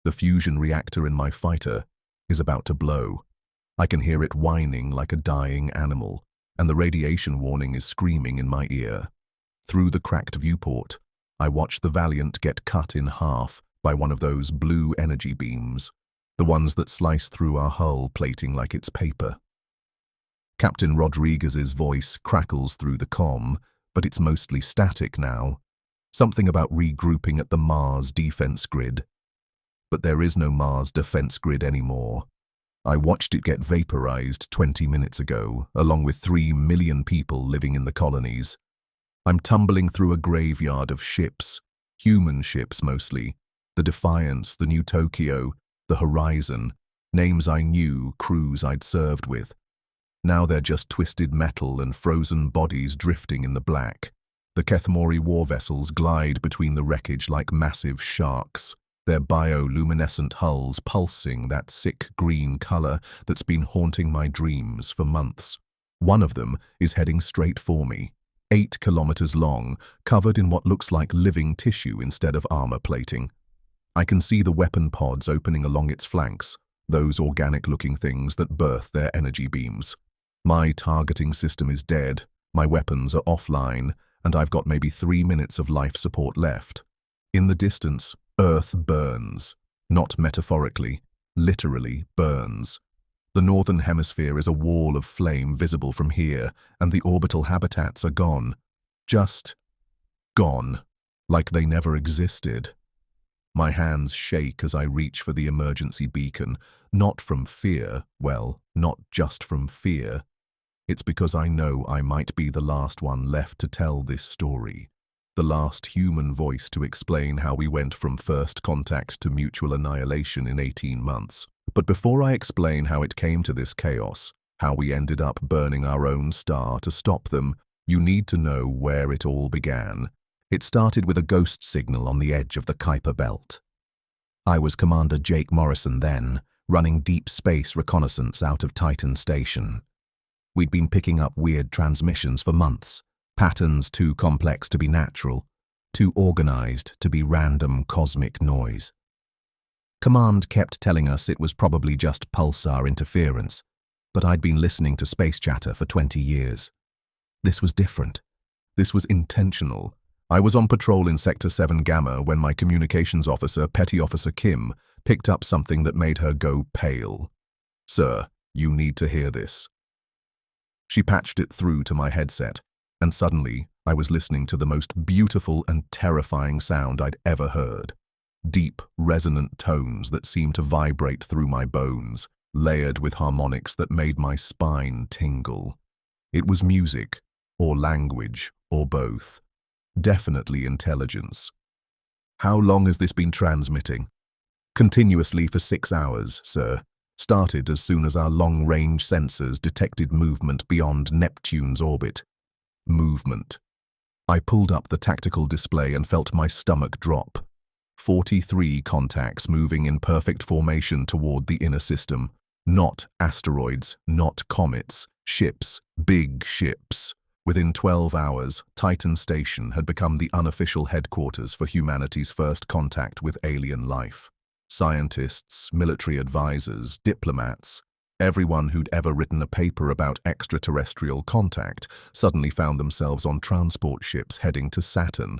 The fusion reactor in my fighter is about to blow. I can hear it whining like a dying animal, and the radiation warning is screaming in my ear. Through the cracked viewport, I watch the Valiant get cut in half by one of those blue energy beams, the ones that slice through our hull plating like it's paper. Captain Rodriguez's voice crackles through the comm, but it's mostly static now. Something about regrouping at the Mars defense grid. But there is no Mars defense grid anymore. I watched it get vaporized 20 minutes ago, along with 3 million people living in the colonies. I'm tumbling through a graveyard of ships, human ships mostly. The Defiance, the New Tokyo, the Horizon, names I knew, crews I'd served with. Now they're just twisted metal and frozen bodies drifting in the black. The Kethmori war vessels glide between the wreckage like massive sharks, their bioluminescent hulls pulsing that sick green color that's been haunting my dreams for months. One of them is heading straight for me, 8 kilometers long, covered in what looks like living tissue instead of armor plating. I can see the weapon pods opening along its flanks, those organic-looking things that birth their energy beams. My targeting system is dead, my weapons are offline, and I've got maybe 3 minutes of life support left. In the distance, Earth burns. Not metaphorically, literally burns. The northern hemisphere is a wall of flame visible from here, and the orbital habitats are gone. Just gone, like they never existed. My hands shake as I reach for the emergency beacon, not from fear, well, not just from fear. It's because I know I might be the last one left to tell this story, the last human voice to explain how we went from first contact to mutual annihilation in 18 months. But before I explain how it came to this chaos, how we ended up burning our own star to stop them, you need to know where it all began. It started with a ghost signal on the edge of the Kuiper Belt. I was Commander Jake Morrison then, running deep space reconnaissance out of Titan Station. We'd been picking up weird transmissions for months, patterns too complex to be natural, too organized to be random cosmic noise. Command kept telling us it was probably just pulsar interference, but I'd been listening to space chatter for 20 years. This was different. This was intentional. I was on patrol in Sector 7 Gamma when my communications officer, Petty Officer Kim, picked up something that made her go pale. "Sir, you need to hear this." She patched it through to my headset, and suddenly I was listening to the most beautiful and terrifying sound I'd ever heard. Deep, resonant tones that seemed to vibrate through my bones, layered with harmonics that made my spine tingle. It was music, or language, or both. Definitely intelligence. "How long has this been transmitting?" "Continuously for 6 hours, sir. Started as soon as our long-range sensors detected movement beyond Neptune's orbit." Movement. I pulled up the tactical display and felt my stomach drop. 43 contacts moving in perfect formation toward the inner system. Not asteroids, not comets, ships, big ships. Within 12 hours, Titan Station had become the unofficial headquarters for humanity's first contact with alien life. Scientists, military advisors, diplomats, everyone who'd ever written a paper about extraterrestrial contact suddenly found themselves on transport ships heading to Saturn.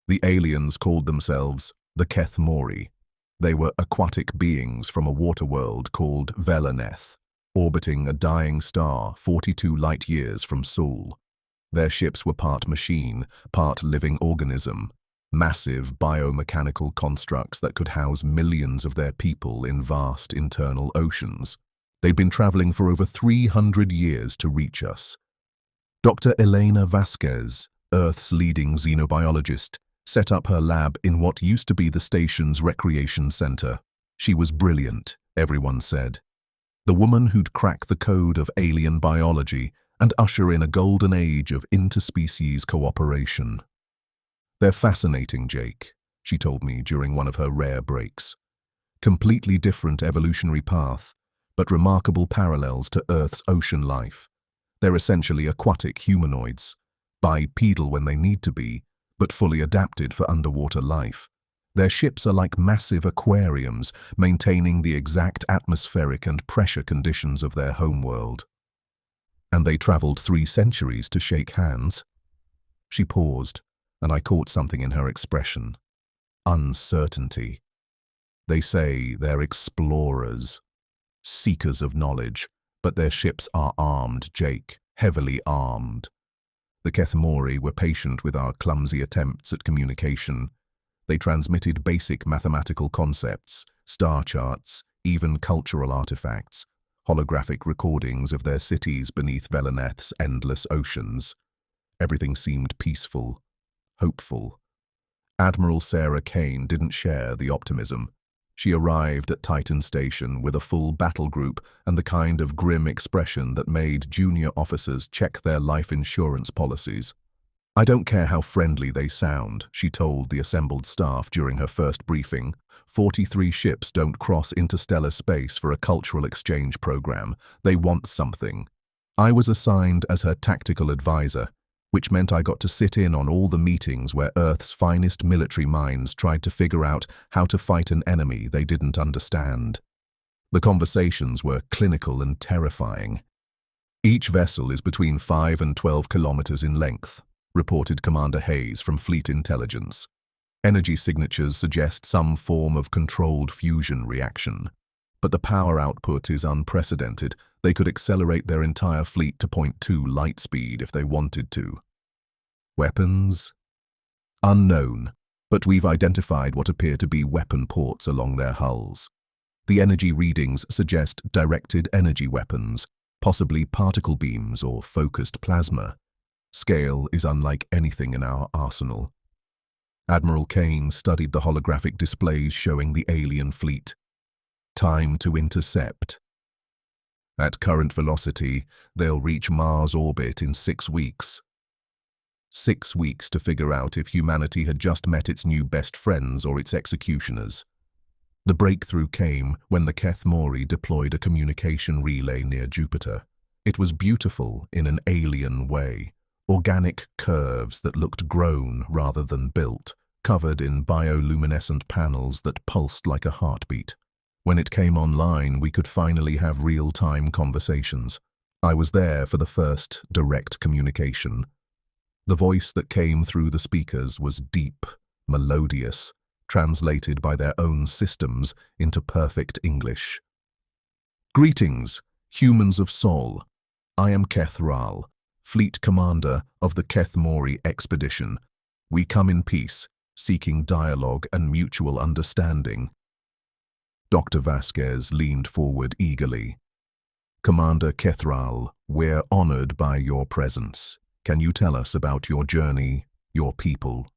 The aliens called themselves the Kethmori. They were aquatic beings from a water world called Velaneth, orbiting a dying star 42 light-years from Sol. Their ships were part machine, part living organism, massive biomechanical constructs that could house millions of their people in vast internal oceans. They'd been traveling for over 300 years to reach us. Dr. Elena Vasquez, Earth's leading xenobiologist, set up her lab in what used to be the station's recreation center. She was brilliant, everyone said. The woman who'd crack the code of alien biology and usher in a golden age of interspecies cooperation. "They're fascinating, Jake," she told me during one of her rare breaks. "Completely different evolutionary path, but remarkable parallels to Earth's ocean life. They're essentially aquatic humanoids, bipedal when they need to be, but fully adapted for underwater life. Their ships are like massive aquariums, maintaining the exact atmospheric and pressure conditions of their homeworld. And they traveled 3 centuries to shake hands. She paused, and I caught something in her expression. Uncertainty. They say they're explorers, seekers of knowledge, but their ships are armed, Jake, heavily armed. The Kethmori were patient with our clumsy attempts at communication. They transmitted basic mathematical concepts, star charts, even cultural artifacts, holographic recordings of their cities beneath Velaneth's endless oceans. Everything seemed peaceful, hopeful. Admiral Sarah Kane didn't share the optimism. She arrived at Titan Station with a full battle group and the kind of grim expression that made junior officers check their life insurance policies. "I don't care how friendly they sound," she told the assembled staff during her first briefing. 43 ships don't cross interstellar space for a cultural exchange program. They want something. I was assigned as her tactical advisor, which meant I got to sit in on all the meetings where Earth's finest military minds tried to figure out how to fight an enemy they didn't understand. The conversations were clinical and terrifying. "Each vessel is between 5 and 12 kilometers in length," reported Commander Hayes from Fleet Intelligence. "Energy signatures suggest some form of controlled fusion reaction. But the power output is unprecedented. They could accelerate their entire fleet to 0.2 light speed if they wanted to." Weapons? Unknown, but we've identified what appear to be weapon ports along their hulls. The energy readings suggest directed energy weapons, possibly particle beams or focused plasma. Scale is unlike anything in our arsenal. Admiral Kane studied the holographic displays showing the alien fleet. Time to intercept. At current velocity, they'll reach Mars orbit in 6 weeks. 6 weeks to figure out if humanity had just met its new best friends or its executioners. The breakthrough came when the Kethmori deployed a communication relay near Jupiter. It was beautiful in an alien way. Organic curves that looked grown rather than built, covered in bioluminescent panels that pulsed like a heartbeat. When it came online, we could finally have real-time conversations. I was there for the first direct communication. The voice that came through the speakers was deep, melodious, translated by their own systems into perfect English. "Greetings, humans of Sol. I am Kethral, Fleet Commander of the Kethmori Expedition. We come in peace, seeking dialogue and mutual understanding." Dr. Vasquez leaned forward eagerly. "Commander Kethral, we're honored by your presence. Can you tell us about your journey, your people?"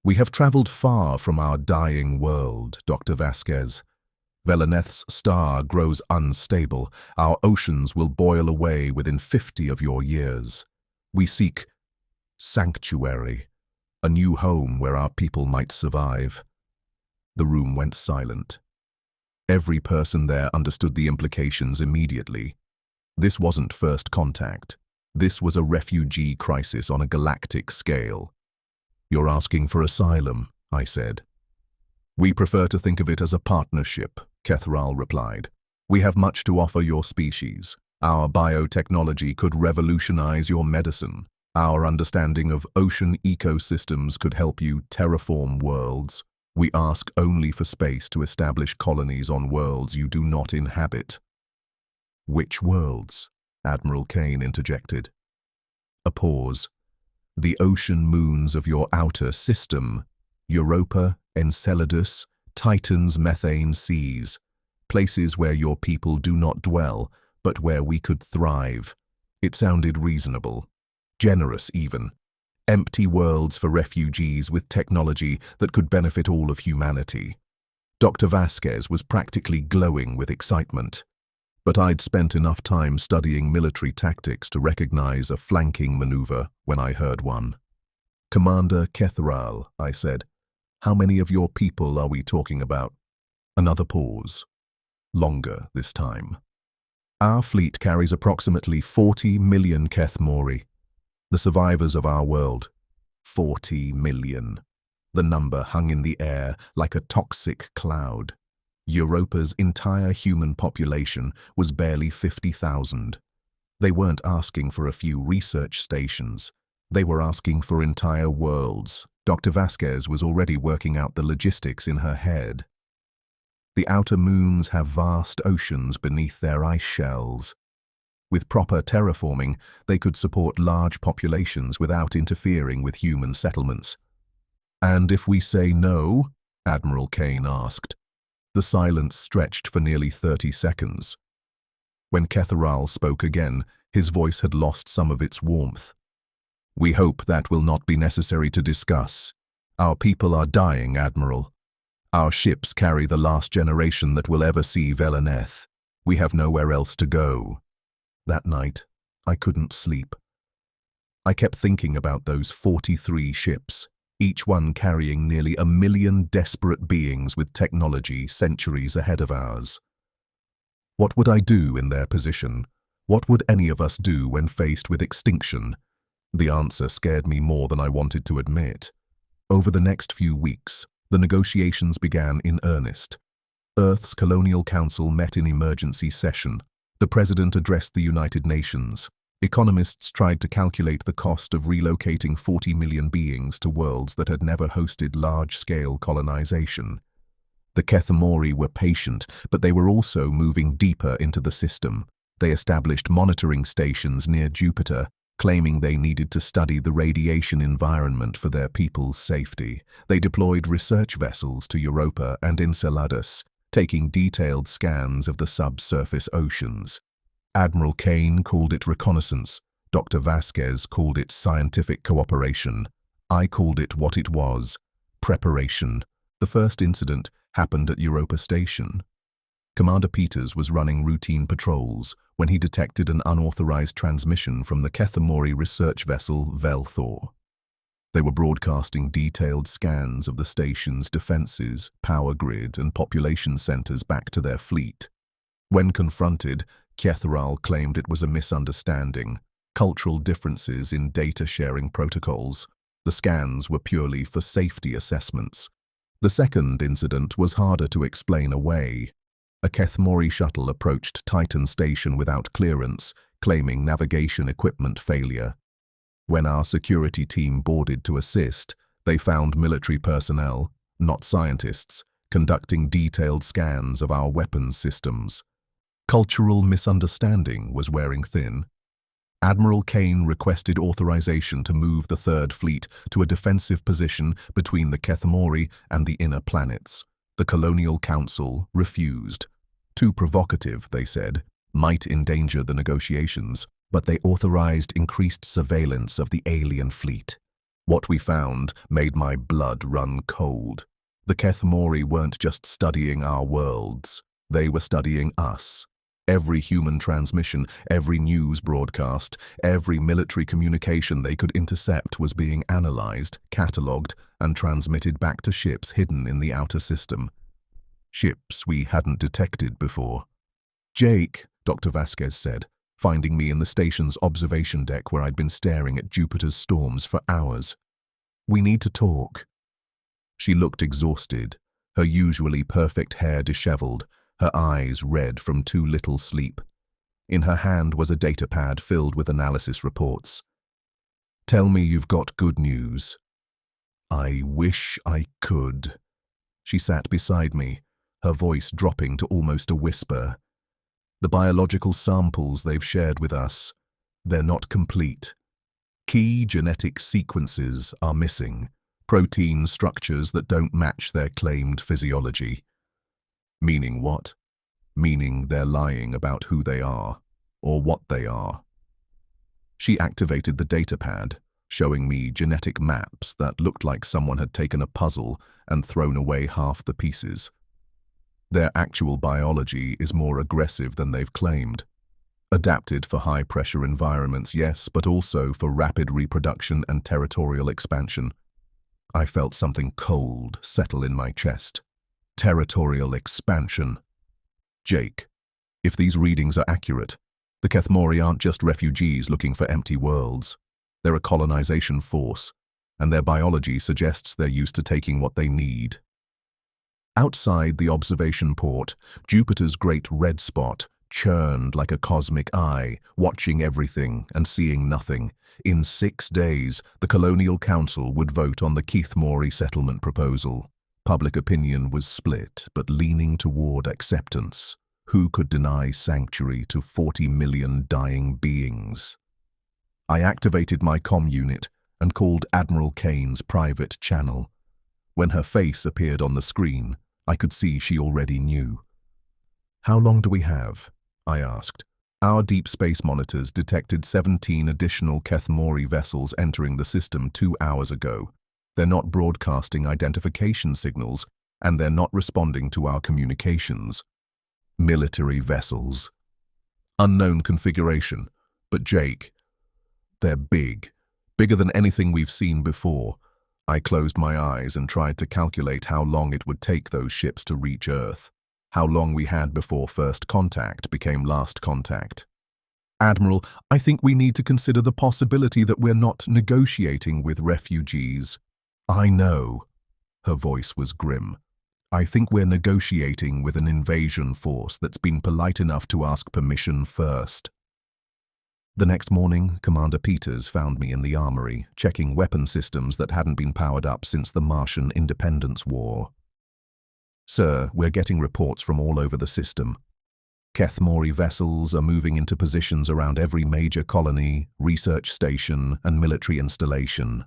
"We have traveled far from our dying world, Dr. Vasquez. Velaneth's star grows unstable. Our oceans will boil away within 50 of your years. We seek sanctuary, a new home where our people might survive." The room went silent. Every person there understood the implications immediately. This wasn't first contact. This was a refugee crisis on a galactic scale. "You're asking for asylum," I said. "We prefer to think of it as a partnership," Kethral replied. "We have much to offer your species. Our biotechnology could revolutionize your medicine. Our understanding of ocean ecosystems could help you terraform worlds. We ask only for space to establish colonies on worlds you do not inhabit." "Which worlds?" Admiral Kane interjected. A pause. "The ocean moons of your outer system, Europa, Enceladus, Titan's methane seas, places where your people do not dwell, but where we could thrive." It sounded reasonable, generous even. Empty worlds for refugees with technology that could benefit all of humanity. Dr. Vasquez was practically glowing with excitement. But I'd spent enough time studying military tactics to recognize a flanking maneuver when I heard one. "Commander Kethral," I said, "how many of your people are we talking about?" Another pause. Longer this time. "Our fleet carries approximately 40 million Kethmori, the survivors of our world." 40 million. The number hung in the air like a toxic cloud. Europa's entire human population was barely 50,000. They weren't asking for a few research stations. They were asking for entire worlds. Dr. Vasquez was already working out the logistics in her head. The outer moons have vast oceans beneath their ice shells. With proper terraforming, they could support large populations without interfering with human settlements. "And if we say no?" Admiral Kane asked. The silence stretched for nearly 30 seconds. When Ketharal spoke again, his voice had lost some of its warmth. "We hope that will not be necessary to discuss. Our people are dying, Admiral. Our ships carry the last generation that will ever see Veleneth. We have nowhere else to go." That night, I couldn't sleep. I kept thinking about those 43 ships, each one carrying nearly 1 million desperate beings with technology centuries ahead of ours. What would I do in their position? What would any of us do when faced with extinction? The answer scared me more than I wanted to admit. Over the next few weeks, the negotiations began in earnest. Earth's Colonial Council met in emergency session. The President addressed the United Nations. Economists tried to calculate the cost of relocating 40 million beings to worlds that had never hosted large-scale colonization. The Kethamori were patient, but they were also moving deeper into the system. They established monitoring stations near Jupiter, claiming they needed to study the radiation environment for their people's safety. They deployed research vessels to Europa and Enceladus, taking detailed scans of the subsurface oceans. Admiral Kane called it reconnaissance. Dr. Vasquez called it scientific cooperation. I called it what it was: preparation. The first incident happened at Europa Station. Commander Peters was running routine patrols when he detected an unauthorized transmission from the Kethamori research vessel Velthor. They were broadcasting detailed scans of the station's defenses, power grid, and population centers back to their fleet. When confronted, Ketharal claimed it was a misunderstanding, cultural differences in data-sharing protocols. The scans were purely for safety assessments. The second incident was harder to explain away. A Kethamori shuttle approached Titan Station without clearance, claiming navigation equipment failure. When our security team boarded to assist, they found military personnel, not scientists, conducting detailed scans of our weapons systems. Cultural misunderstanding was wearing thin. Admiral Kane requested authorization to move the Third Fleet to a defensive position between the Kethamori and the inner planets. The Colonial Council refused. Too provocative, they said, might endanger the negotiations, but they authorized increased surveillance of the alien fleet. What we found made my blood run cold. The Kethamori weren't just studying our worlds, they were studying us. Every human transmission, every news broadcast, every military communication they could intercept was being analyzed, catalogued, and transmitted back to ships hidden in the outer system. Ships we hadn't detected before. "Jake," Dr. Vasquez said, finding me in the station's observation deck where I'd been staring at Jupiter's storms for hours. "We need to talk." She looked exhausted, her usually perfect hair disheveled, her eyes red from too little sleep. In her hand was a datapad filled with analysis reports. "Tell me you've got good news." "I wish I could." She sat beside me, her voice dropping to almost a whisper. "The biological samples they've shared with us, they're not complete. Key genetic sequences are missing, protein structures that don't match their claimed physiology." Meaning what? Meaning they're lying about who they are, or what they are. She activated the datapad, showing me genetic maps that looked like someone had taken a puzzle and thrown away half the pieces. Their actual biology is more aggressive than they've claimed. Adapted for high-pressure environments, yes, but also for rapid reproduction and territorial expansion. I felt something cold settle in my chest. Territorial expansion. "Jake, if these readings are accurate, the Kethamori aren't just refugees looking for empty worlds. They're a colonization force, and their biology suggests they're used to taking what they need. Outside the observation port, Jupiter's great red spot churned like a cosmic eye, watching everything and seeing nothing. In 6 days, the Colonial Council would vote on the Keithmori settlement proposal. Public opinion was split, but leaning toward acceptance. Who could deny sanctuary to 40 million dying beings? I activated my comm unit and called Admiral Kane's private channel. When her face appeared on the screen, I could see she already knew. "How long do we have?" I asked. "Our deep space monitors detected 17 additional Keithmori vessels entering the system 2 hours ago. They're not broadcasting identification signals, and they're not responding to our communications." Military vessels. Unknown configuration. But Jake, they're big. Bigger than anything we've seen before. I closed my eyes and tried to calculate how long it would take those ships to reach Earth. How long we had before first contact became last contact. "Admiral, I think we need to consider the possibility that we're not negotiating with refugees." "I know." Her voice was grim. "I think we're negotiating with an invasion force that's been polite enough to ask permission first." The next morning, Commander Peters found me in the armory, checking weapon systems that hadn't been powered up since the Martian Independence War. "Sir, we're getting reports from all over the system. Keithmori vessels are moving into positions around every major colony, research station, and military installation."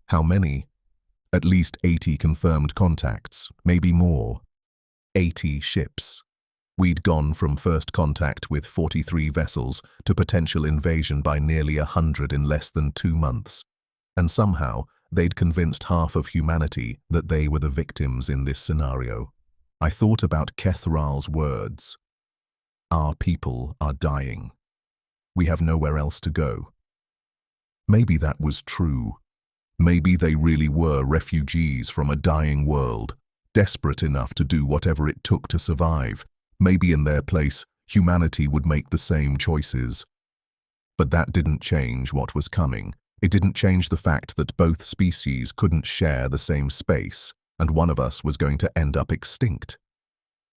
"How many?" "At least 80 confirmed contacts, maybe more. 80 ships. We'd gone from first contact with 43 vessels to potential invasion by nearly 100 in less than 2 months. And somehow, they'd convinced half of humanity that they were the victims in this scenario. I thought about Kethral's words. Our people are dying. We have nowhere else to go. Maybe that was true. Maybe they really were refugees from a dying world, desperate enough to do whatever it took to survive. Maybe in their place, humanity would make the same choices. But that didn't change what was coming. It didn't change the fact that both species couldn't share the same space, and one of us was going to end up extinct.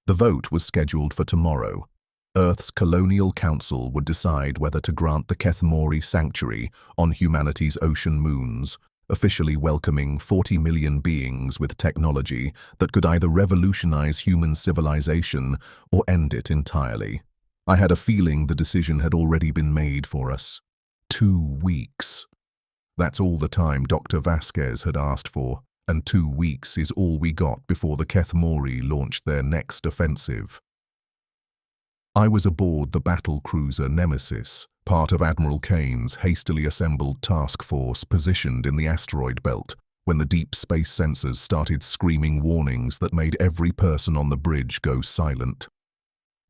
The vote was scheduled for tomorrow. Earth's Colonial Council would decide whether to grant the Keithmori sanctuary on humanity's ocean moons, officially welcoming 40 million beings with technology that could either revolutionize human civilization or end it entirely. I had a feeling the decision had already been made for us. 2 weeks. That's all the time Dr. Vasquez had asked for, and 2 weeks is all we got before the Keithmori launched their next offensive. I was aboard the battle cruiser Nemesis, part of Admiral Kane's hastily assembled task force positioned in the asteroid belt, when the deep space sensors started screaming warnings that made every person on the bridge go silent.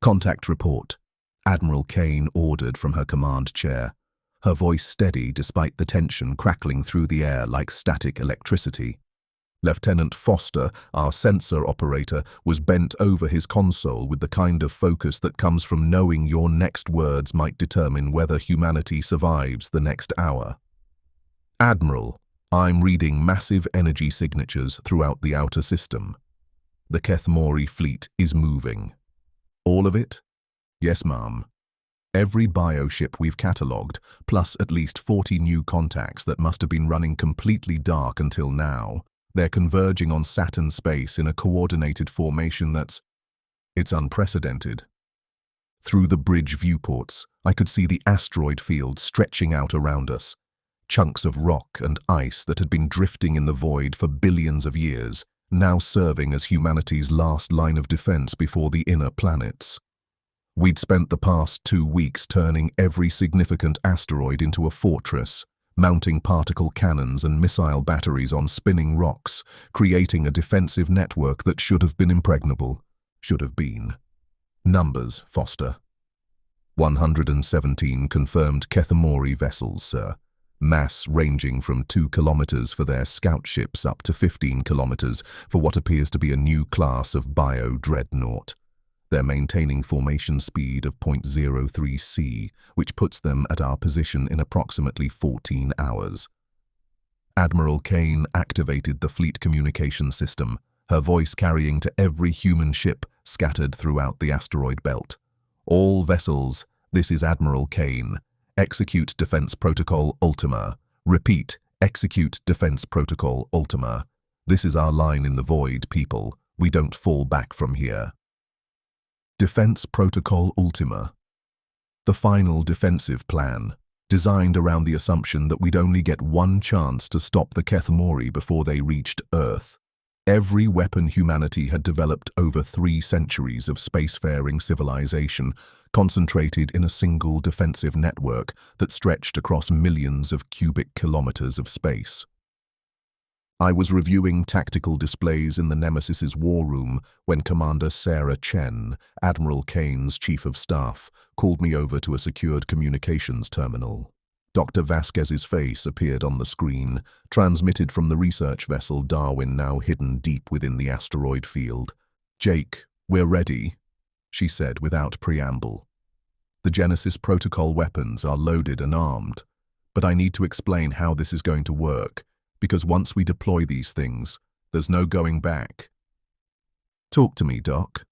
"Contact report," Admiral Kane ordered from her command chair, her voice steady despite the tension crackling through the air like static electricity. Lieutenant Foster, our sensor operator, was bent over his console with the kind of focus that comes from knowing your next words might determine whether humanity survives the next hour. "Admiral, I'm reading massive energy signatures throughout the outer system. The Keithmori fleet is moving." "All of it?" "Yes, ma'am. Every bioship we've catalogued, plus at least 40 new contacts that must have been running completely dark until now. They're converging on Saturn space in a coordinated formation it's unprecedented." Through the bridge viewports, I could see the asteroid field stretching out around us. Chunks of rock and ice that had been drifting in the void for billions of years, now serving as humanity's last line of defense before the inner planets. We'd spent the past 2 weeks turning every significant asteroid into a fortress, mounting particle cannons and missile batteries on spinning rocks, creating a defensive network that should have been impregnable. Should have been. "Numbers, Foster." 117 confirmed Keithmori vessels, sir. Mass ranging from 2 kilometers for their scout ships up to 15 kilometers for what appears to be a new class of bio-dreadnought. They're maintaining formation speed of 0.03 C, which puts them at our position in approximately 14 hours. Admiral Kane activated the fleet communication system, her voice carrying to every human ship scattered throughout the asteroid belt. All vessels, this is Admiral Kane. Execute Defense Protocol Ultima. Repeat, execute Defense Protocol Ultima. This is our line in the void, people. We don't fall back from here. Defense Protocol Ultima. The final defensive plan, designed around the assumption that we'd only get one chance to stop the Kethmori before they reached Earth. Every weapon humanity had developed over 3 centuries of spacefaring civilization, concentrated in a single defensive network that stretched across millions of cubic kilometers of space. I was reviewing tactical displays in the Nemesis's war room when Commander Sarah Chen, Admiral Kane's chief of staff, called me over to a secured communications terminal. Dr. Vasquez's face appeared on the screen, transmitted from the research vessel Darwin, now hidden deep within the asteroid field. "Jake, we're ready," she said without preamble. "The Genesis protocol weapons are loaded and armed, but I need to explain how this is going to work, because once we deploy these things, there's no going back." "Talk to me, Doc."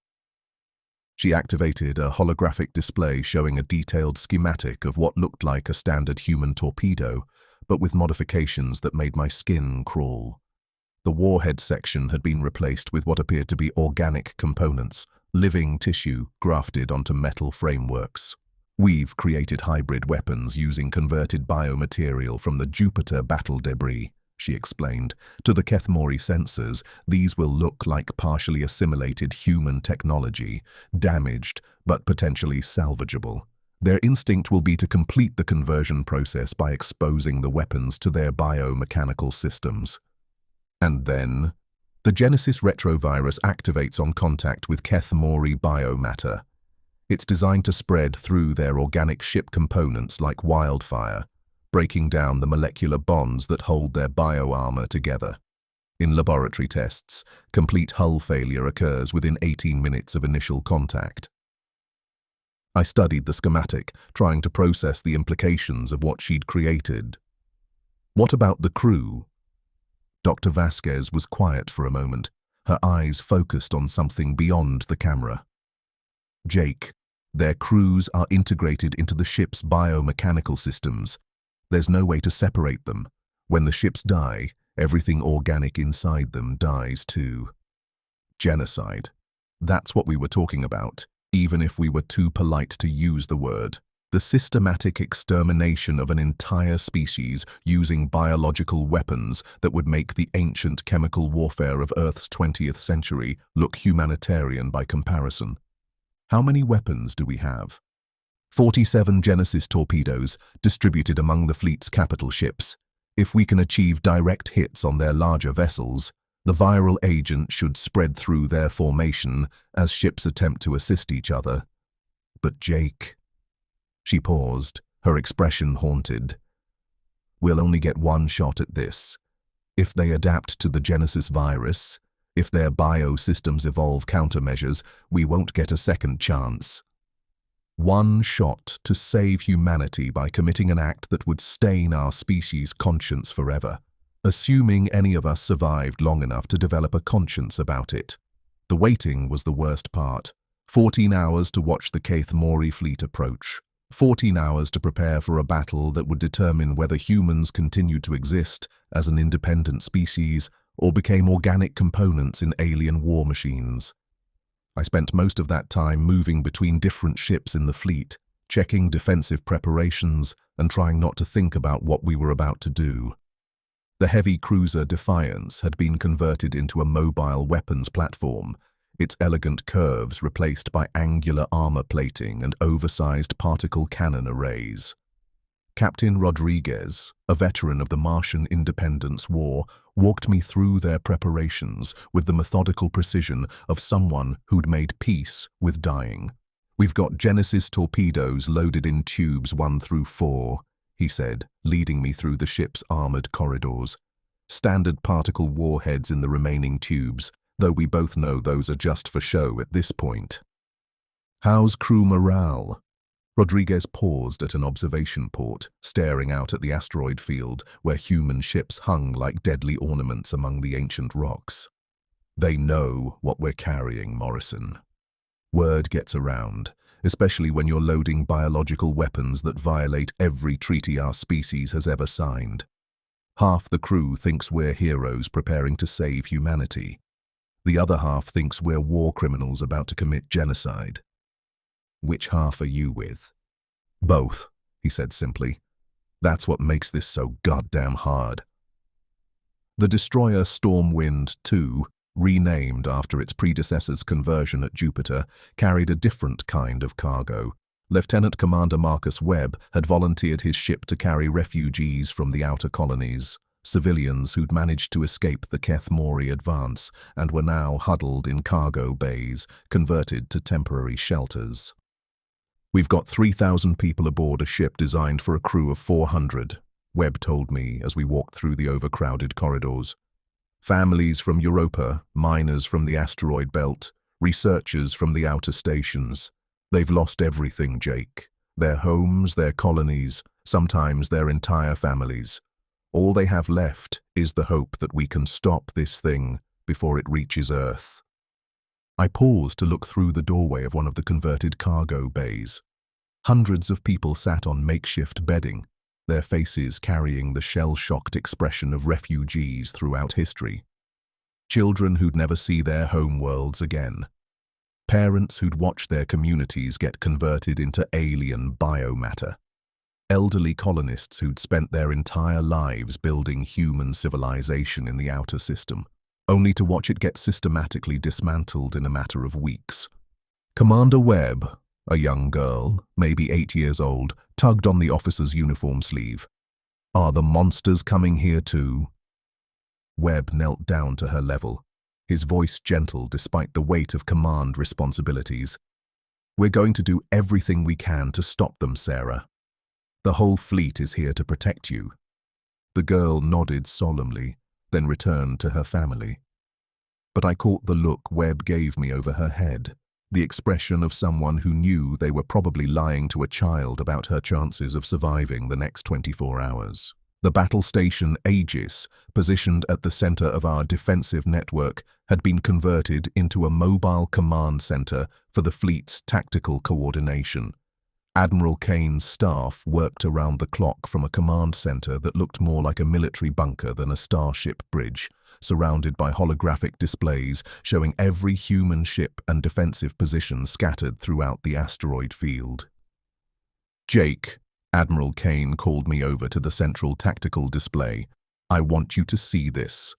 She activated a holographic display showing a detailed schematic of what looked like a standard human torpedo, but with modifications that made my skin crawl. The warhead section had been replaced with what appeared to be organic components, living tissue grafted onto metal frameworks. "We've created hybrid weapons using converted biomaterial from the Jupiter battle debris," she explained. "To the Kethmori sensors, these will look like partially assimilated human technology, damaged but potentially salvageable. Their instinct will be to complete the conversion process by exposing the weapons to their biomechanical systems. And then, the Genesis retrovirus activates on contact with Kethmori biomatter. It's designed to spread through their organic ship components like wildfire, breaking down the molecular bonds that hold their bioarmor together. In laboratory tests, complete hull failure occurs within 18 minutes of initial contact." I studied the schematic, trying to process the implications of what she'd created. "What about the crew?" Dr. Vasquez was quiet for a moment, her eyes focused on something beyond the camera. "Jake, their crews are integrated into the ship's biomechanical systems. There's no way to separate them. When the ships die, everything organic inside them dies too. Genocide. That's what we were talking about, even if we were too polite to use the word. The systematic extermination of an entire species using biological weapons that would make the ancient chemical warfare of Earth's 20th century look humanitarian by comparison. How many weapons do we have? 47 Genesis torpedoes distributed among the fleet's capital ships. If we can achieve direct hits on their larger vessels, the viral agent should spread through their formation as ships attempt to assist each other. But Jake... She paused, her expression haunted. "We'll only get one shot at this. If they adapt to the Genesis virus, if their biosystems evolve countermeasures, we won't get a second chance. One shot to save humanity by committing an act that would stain our species' conscience forever, assuming any of us survived long enough to develop a conscience about it." The waiting was the worst part. 14 hours to watch the Kethmori fleet approach. 14 hours to prepare for a battle that would determine whether humans continued to exist as an independent species or became organic components in alien war machines. I spent most of that time moving between different ships in the fleet, checking defensive preparations and trying not to think about what we were about to do. The heavy cruiser Defiance had been converted into a mobile weapons platform, its elegant curves replaced by angular armor plating and oversized particle cannon arrays. Captain Rodriguez, a veteran of the Martian Independence War, walked me through their preparations with the methodical precision of someone who'd made peace with dying. "We've got Genesis torpedoes loaded in tubes 1 through 4, he said, leading me through the ship's armored corridors. "Standard particle warheads in the remaining tubes, though we both know those are just for show at this point." "How's crew morale?" Rodriguez paused at an observation port, staring out at the asteroid field where human ships hung like deadly ornaments among the ancient rocks. They know what we're carrying, Morrison. Word gets around, especially when you're loading biological weapons that violate every treaty our species has ever signed. Half the crew thinks we're heroes preparing to save humanity. The other half thinks we're war criminals about to commit genocide. Which half are you with? Both, he said simply. That's what makes this so goddamn hard. The destroyer Stormwind II, renamed after its predecessor's conversion at Jupiter, carried a different kind of cargo. Lieutenant Commander Marcus Webb had volunteered his ship to carry refugees from the outer colonies, civilians who'd managed to escape the Keth Mori advance and were now huddled in cargo bays, converted to temporary shelters. We've got 3,000 people aboard a ship designed for a crew of 400, Webb told me as we walked through the overcrowded corridors. Families from Europa, miners from the asteroid belt, researchers from the outer stations. They've lost everything, Jake. Their homes, their colonies, sometimes their entire families. All they have left is the hope that we can stop this thing before it reaches Earth. I paused to look through the doorway of one of the converted cargo bays. Hundreds of people sat on makeshift bedding, their faces carrying the shell-shocked expression of refugees throughout history. Children who'd never see their home worlds again. Parents who'd watched their communities get converted into alien biomatter. Elderly colonists who'd spent their entire lives building human civilization in the outer system, only to watch it get systematically dismantled in a matter of weeks. Commander Webb, a young girl, maybe 8 years old, tugged on the officer's uniform sleeve. Are the monsters coming here too? Webb knelt down to her level, his voice gentle despite the weight of command responsibilities. We're going to do everything we can to stop them, Sarah. The whole fleet is here to protect you. The girl nodded solemnly, then returned to her family. But I caught the look Webb gave me over her head, the expression of someone who knew they were probably lying to a child about her chances of surviving the next 24 hours. The battle station Aegis, positioned at the center of our defensive network, had been converted into a mobile command center for the fleet's tactical coordination. Admiral Kane's staff worked around the clock from a command center that looked more like a military bunker than a starship bridge, surrounded by holographic displays showing every human ship and defensive position scattered throughout the asteroid field. Jake, Admiral Kane called me over to the central tactical display. I want you to see this.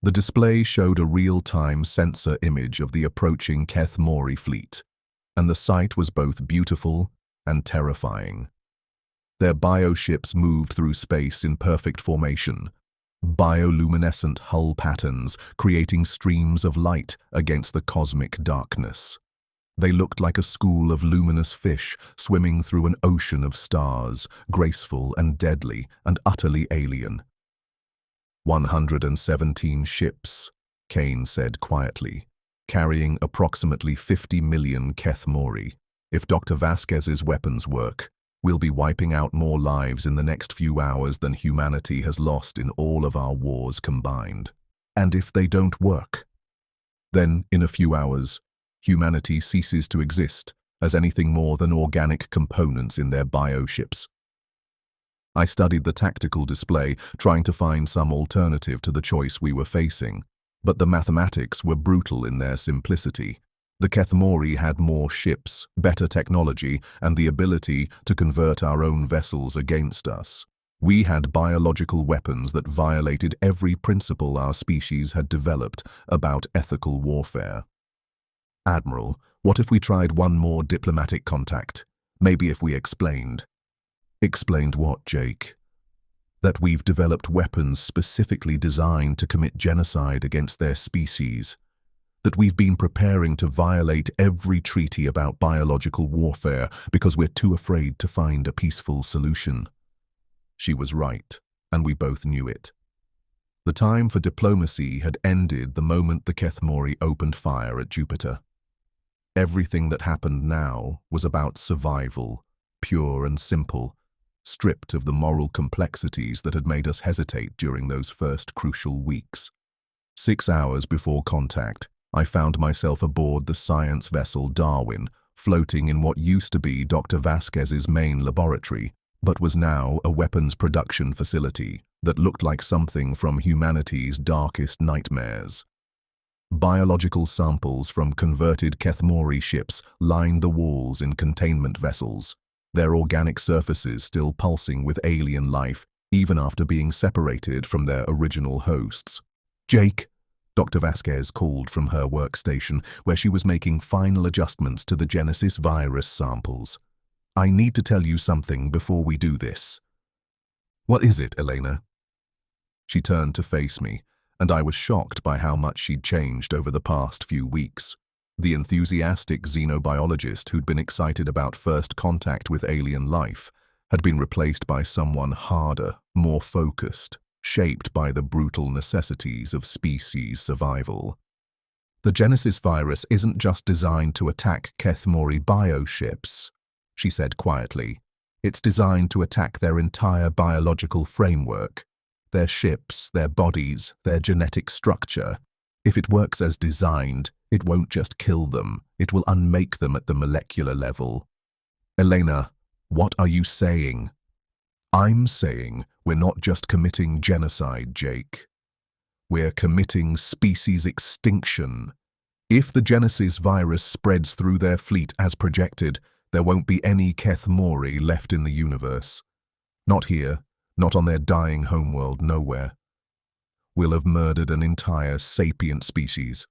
The display showed a real-time sensor image of the approaching Keth Mori fleet, and the sight was both beautiful and terrifying. Their bioships moved through space in perfect formation, bioluminescent hull patterns creating streams of light against the cosmic darkness. They looked like a school of luminous fish swimming through an ocean of stars, graceful and deadly and utterly alien. 117 ships, Kane said quietly, carrying approximately 50 million Keth Mori. If Dr. Vasquez's weapons work, we'll be wiping out more lives in the next few hours than humanity has lost in all of our wars combined. And if they don't work, then in a few hours, humanity ceases to exist as anything more than organic components in their bioships. I studied the tactical display, trying to find some alternative to the choice we were facing, but the mathematics were brutal in their simplicity. The Keth Mori had more ships, better technology, and the ability to convert our own vessels against us. We had biological weapons that violated every principle our species had developed about ethical warfare. Admiral, what if we tried one more diplomatic contact? Maybe if we explained. Explained what, Jake? That we've developed weapons specifically designed to commit genocide against their species. That we've been preparing to violate every treaty about biological warfare because we're too afraid to find a peaceful solution. She was right, and we both knew it. The time for diplomacy had ended the moment the Keth Mori opened fire at Jupiter. Everything that happened now was about survival, pure and simple, stripped of the moral complexities that had made us hesitate during those first crucial weeks. 6 hours before contact, I found myself aboard the science vessel Darwin, floating in what used to be Dr. Vasquez's main laboratory, but was now a weapons production facility that looked like something from humanity's darkest nightmares. Biological samples from converted Kethmori ships lined the walls in containment vessels, their organic surfaces still pulsing with alien life even after being separated from their original hosts. "Jake," Dr. Vasquez called from her workstation, where she was making final adjustments to the Genesis virus samples. "I need to tell you something before we do this." "What is it, Elena?" She turned to face me, and I was shocked by how much she'd changed over the past few weeks. The enthusiastic xenobiologist who'd been excited about first contact with alien life had been replaced by someone harder, more focused, shaped by the brutal necessities of species survival. "The Genesis virus isn't just designed to attack Kethmori bioships," she said quietly. "It's designed to attack their entire biological framework, their ships, their bodies, their genetic structure. If it works as designed, it won't just kill them, it will unmake them at the molecular level." "Elena, what are you saying?" "I'm saying we're not just committing genocide, Jake. We're committing species extinction. If the Genesis virus spreads through their fleet as projected, there won't be any Kethmori left in the universe. Not here, not on their dying homeworld nowhere. We'll have murdered an entire sapient species."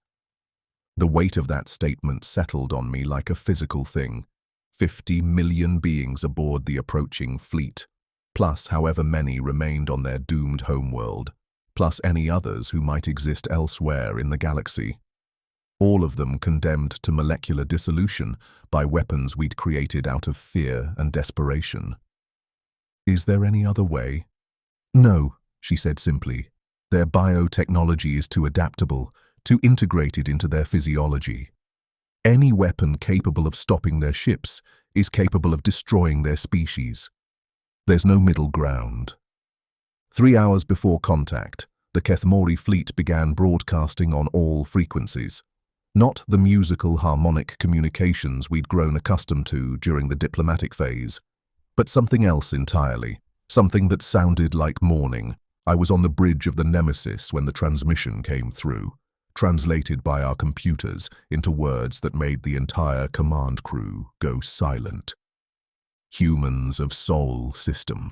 The weight of that statement settled on me like a physical thing. 50 million beings aboard the approaching fleet, plus however many remained on their doomed homeworld, plus any others who might exist elsewhere in the galaxy. All of them condemned to molecular dissolution by weapons we'd created out of fear and desperation. "Is there any other way?" "No," she said simply. "Their biotechnology is too adaptable, too integrated into their physiology. Any weapon capable of stopping their ships is capable of destroying their species. There's no middle ground." 3 hours before contact, the Kethmori fleet began broadcasting on all frequencies. Not the musical harmonic communications we'd grown accustomed to during the diplomatic phase, but something else entirely, something that sounded like mourning. I was on the bridge of the Nemesis when the transmission came through, translated by our computers into words that made the entire command crew go silent. "Humans of Sol system."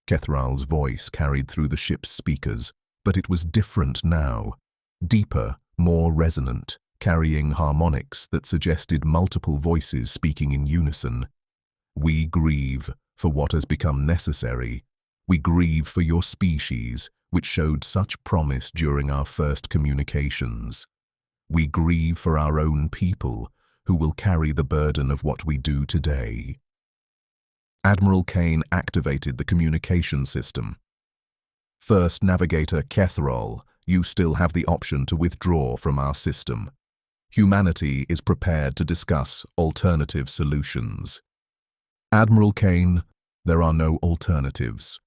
Kethral's voice carried through the ship's speakers, but it was different now. Deeper, more resonant, carrying harmonics that suggested multiple voices speaking in unison. "We grieve for what has become necessary. We grieve for your species, which showed such promise during our first communications. We grieve for our own people, who will carry the burden of what we do today." Admiral Kane activated the communication system. "First Navigator Kethral, you still have the option to withdraw from our system. Humanity is prepared to discuss alternative solutions." "Admiral Kane, there are no alternatives.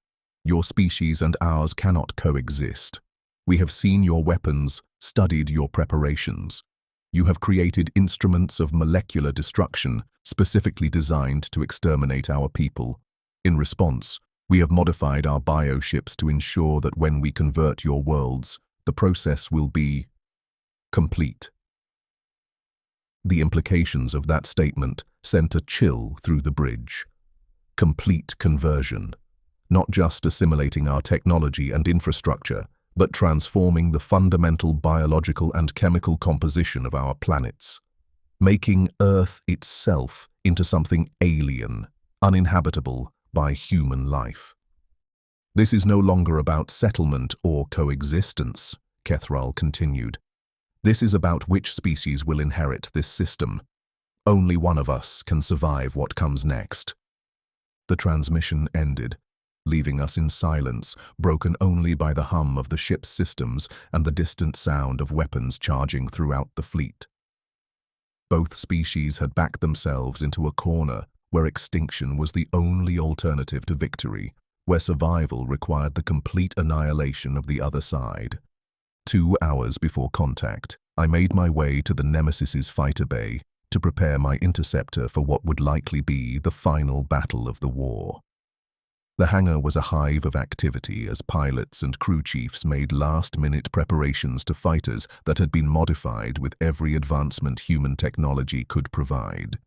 Your species and ours cannot coexist. We have seen your weapons, studied your preparations. You have created instruments of molecular destruction specifically designed to exterminate our people. In response, we have modified our bioships to ensure that when we convert your worlds, the process will be complete." The implications of that statement sent a chill through the bridge. Complete conversion. Not just assimilating our technology and infrastructure, but transforming the fundamental biological and chemical composition of our planets. Making Earth itself into something alien, uninhabitable by human life. "This is no longer about settlement or coexistence," Kethral continued. "This is about which species will inherit this system. Only one of us can survive what comes next." The transmission ended, leaving us in silence, broken only by the hum of the ship's systems and the distant sound of weapons charging throughout the fleet. Both species had backed themselves into a corner, where extinction was the only alternative to victory, where survival required the complete annihilation of the other side. 2 hours before contact, I made my way to the Nemesis's fighter bay to prepare my interceptor for what would likely be the final battle of the war. The hangar was a hive of activity as pilots and crew chiefs made last-minute preparations to fighters that had been modified with every advancement human technology could provide.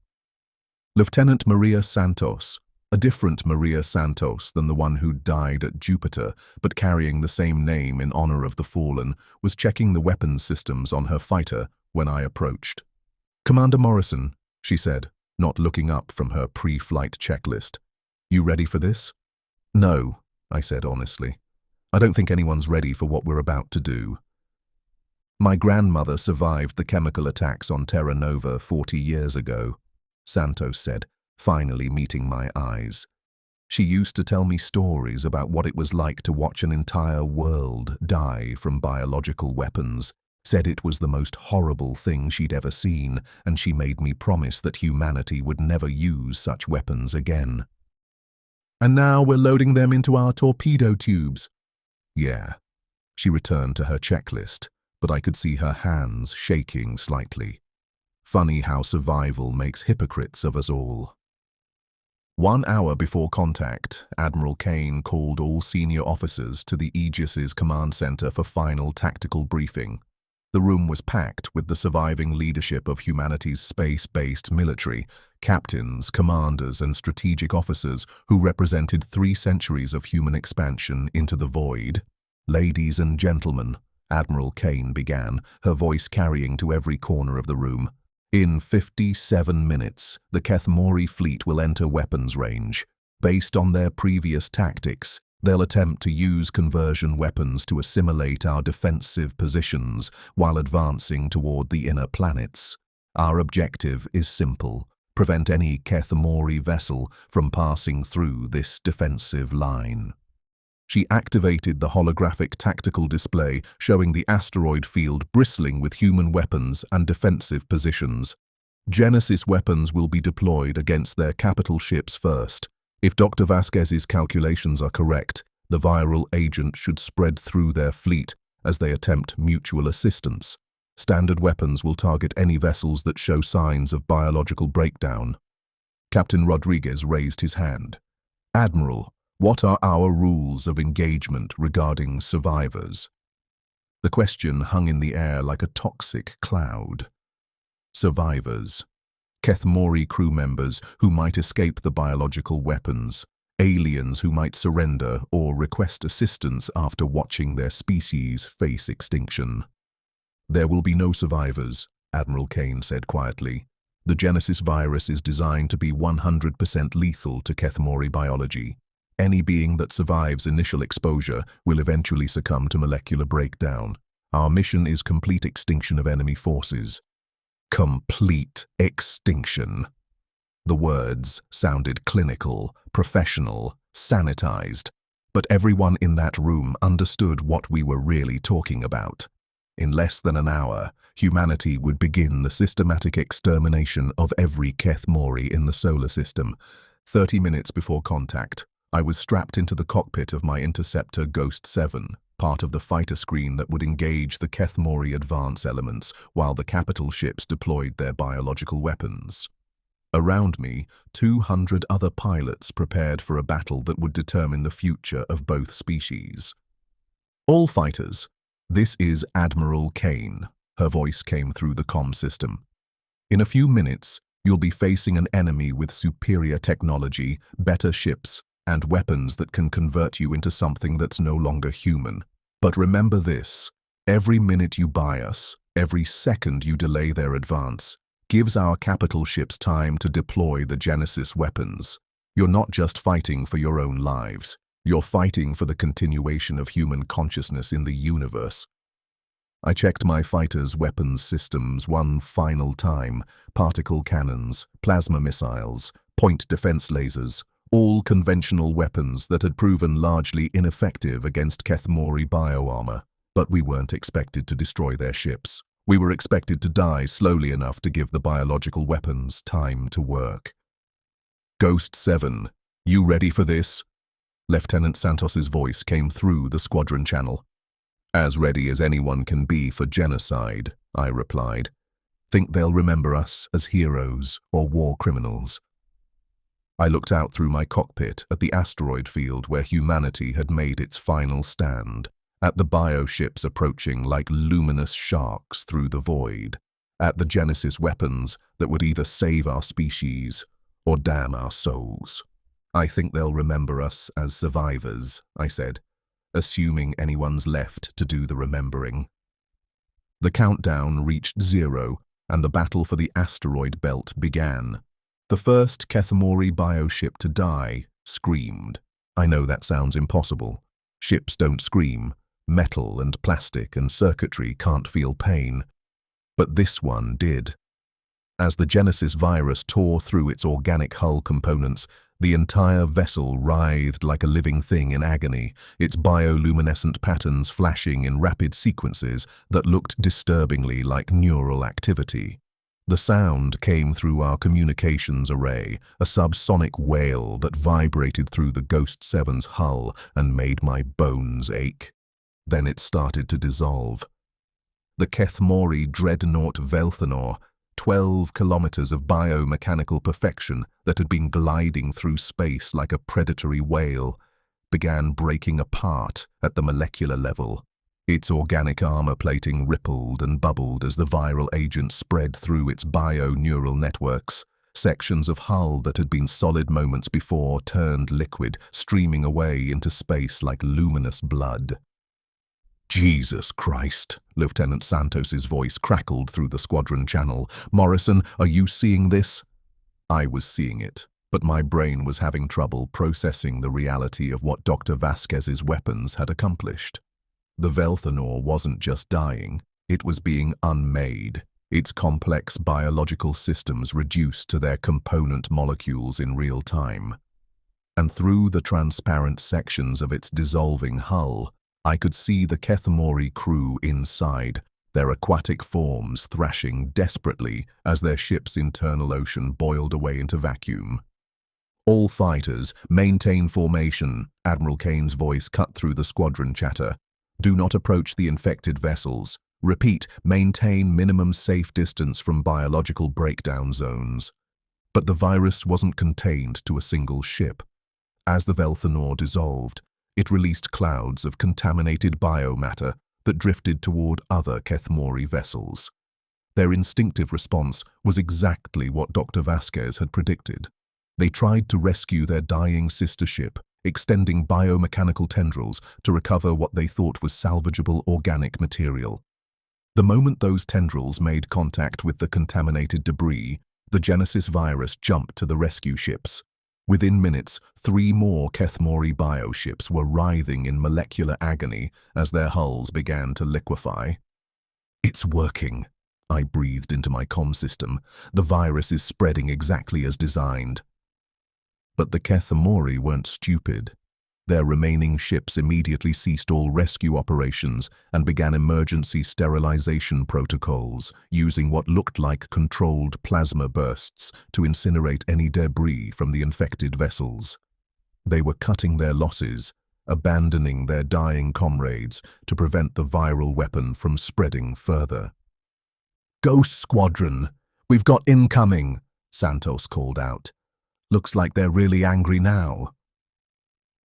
Lieutenant Maria Santos, a different Maria Santos than the one who died at Jupiter, but carrying the same name in honor of the fallen, was checking the weapons systems on her fighter when I approached. "Commander Morrison," she said, not looking up from her pre-flight checklist. "You ready for this?" "No," I said honestly. "I don't think anyone's ready for what we're about to do." "My grandmother survived the chemical attacks on Terra Nova 40 years ago," Santos said, finally meeting my eyes. "She used to tell me stories about what it was like to watch an entire world die from biological weapons, said it was the most horrible thing she'd ever seen, and she made me promise that humanity would never use such weapons again. And now we're loading them into our torpedo tubes." "Yeah." She returned to her checklist, but I could see her hands shaking slightly. Funny how survival makes hypocrites of us all. 1 hour before contact, Admiral Kane called all senior officers to the Aegis's command center for final tactical briefing. The room was packed with the surviving leadership of humanity's space-based military, captains, commanders, and strategic officers who represented 3 centuries of human expansion into the void. "Ladies and gentlemen," Admiral Kane began, her voice carrying to every corner of the room. "In 57 minutes, the Kethmori fleet will enter weapons range. Based on their previous tactics, they'll attempt to use conversion weapons to assimilate our defensive positions while advancing toward the inner planets. Our objective is simple: prevent any Kethmori vessel from passing through this defensive line." She activated the holographic tactical display showing the asteroid field bristling with human weapons and defensive positions. Genesis weapons will be deployed against their capital ships first. If Dr. Vasquez's calculations are correct, the viral agent should spread through their fleet as they attempt mutual assistance. Standard weapons will target any vessels that show signs of biological breakdown. Captain Rodriguez raised his hand. "Admiral, what are our rules of engagement regarding survivors?" The question hung in the air like a toxic cloud. Survivors. Kethmori crew members who might escape the biological weapons. Aliens who might surrender or request assistance after watching their species face extinction. "There will be no survivors," Admiral Kane said quietly. "The Genesis virus is designed to be 100% lethal to Kethmori biology. Any being that survives initial exposure will eventually succumb to molecular breakdown. Our mission is complete extinction of enemy forces." Complete extinction. The words sounded clinical, professional, sanitized, but everyone in that room understood what we were really talking about. In less than an hour, humanity would begin the systematic extermination of every Kethmori in the solar system. 30 minutes before contact, I was strapped into the cockpit of my interceptor Ghost 7, part of the fighter screen that would engage the Kethmori advance elements while the capital ships deployed their biological weapons. Around me, 200 other pilots prepared for a battle that would determine the future of both species. "All fighters, this is Admiral Kane," her voice came through the comm system. "In a few minutes, you'll be facing an enemy with superior technology, better ships, and weapons that can convert you into something that's no longer human. But remember this: every minute you buy us, every second you delay their advance, gives our capital ships time to deploy the Genesis weapons. You're not just fighting for your own lives, you're fighting for the continuation of human consciousness in the universe." I checked my fighter's weapons systems one final time: particle cannons, plasma missiles, point defense lasers, all conventional weapons that had proven largely ineffective against Kethmori bioarmor. But we weren't expected to destroy their ships. We were expected to die slowly enough to give the biological weapons time to work. Ghost 7, you ready for this? Lieutenant Santos's voice came through the squadron channel. As ready as anyone can be for genocide, I replied. Think they'll remember us as heroes or war criminals? I looked out through my cockpit at the asteroid field where humanity had made its final stand, at the bioships approaching like luminous sharks through the void, at the Genesis weapons that would either save our species or damn our souls. I think they'll remember us as survivors, I said, assuming anyone's left to do the remembering. The countdown reached 0, and the battle for the asteroid belt began. The first Kethmori bioship to die screamed. I know that sounds impossible. Ships don't scream. Metal and plastic and circuitry can't feel pain. But this one did. As the Genesis virus tore through its organic hull components, the entire vessel writhed like a living thing in agony, its bioluminescent patterns flashing in rapid sequences that looked disturbingly like neural activity. The sound came through our communications array, a subsonic wail that vibrated through the Ghost 7's hull and made my bones ache. Then it started to dissolve. The Kethmori dreadnought Velthanor, 12 kilometers of biomechanical perfection that had been gliding through space like a predatory whale, began breaking apart at the molecular level. Its organic armor plating rippled and bubbled as the viral agent spread through its bio-neural networks. Sections of hull that had been solid moments before turned liquid, streaming away into space like luminous blood. Jesus Christ, Lieutenant Santos's voice crackled through the squadron channel. Morrison, are you seeing this? I was seeing it, but my brain was having trouble processing the reality of what Dr. Vasquez's weapons had accomplished. The Velthanor wasn't just dying, it was being unmade, its complex biological systems reduced to their component molecules in real time. And through the transparent sections of its dissolving hull, I could see the Kethmori crew inside, their aquatic forms thrashing desperately as their ship's internal ocean boiled away into vacuum. All fighters, maintain formation, Admiral Kane's voice cut through the squadron chatter. Do not approach the infected vessels. Repeat, maintain minimum safe distance from biological breakdown zones. But the virus wasn't contained to a single ship. As the Velthanor dissolved, it released clouds of contaminated biomatter that drifted toward other Kethmori vessels. Their instinctive response was exactly what Dr. Vasquez had predicted. They tried to rescue their dying sister ship, extending biomechanical tendrils to recover what they thought was salvageable organic material. The moment those tendrils made contact with the contaminated debris, the Genesis virus jumped to the rescue ships. Within minutes, 3 more Kethmori bioships were writhing in molecular agony as their hulls began to liquefy. It's working, I breathed into my comm system. The virus is spreading exactly as designed. But the Kethmori weren't stupid. Their remaining ships immediately ceased all rescue operations and began emergency sterilization protocols, using what looked like controlled plasma bursts to incinerate any debris from the infected vessels. They were cutting their losses, abandoning their dying comrades to prevent the viral weapon from spreading further. "Ghost Squadron, we've got incoming," Santos called out. "Looks like they're really angry now."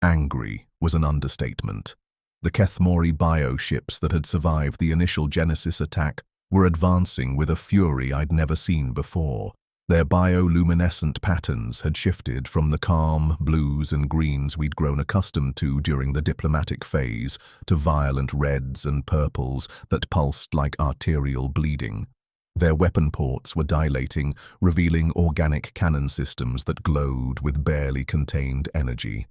Angry was an understatement. The Kethmori bioships that had survived the initial Genesis attack were advancing with a fury I'd never seen before. Their bioluminescent patterns had shifted from the calm blues and greens we'd grown accustomed to during the diplomatic phase to violent reds and purples that pulsed like arterial bleeding. Their weapon ports were dilating, revealing organic cannon systems that glowed with barely contained energy.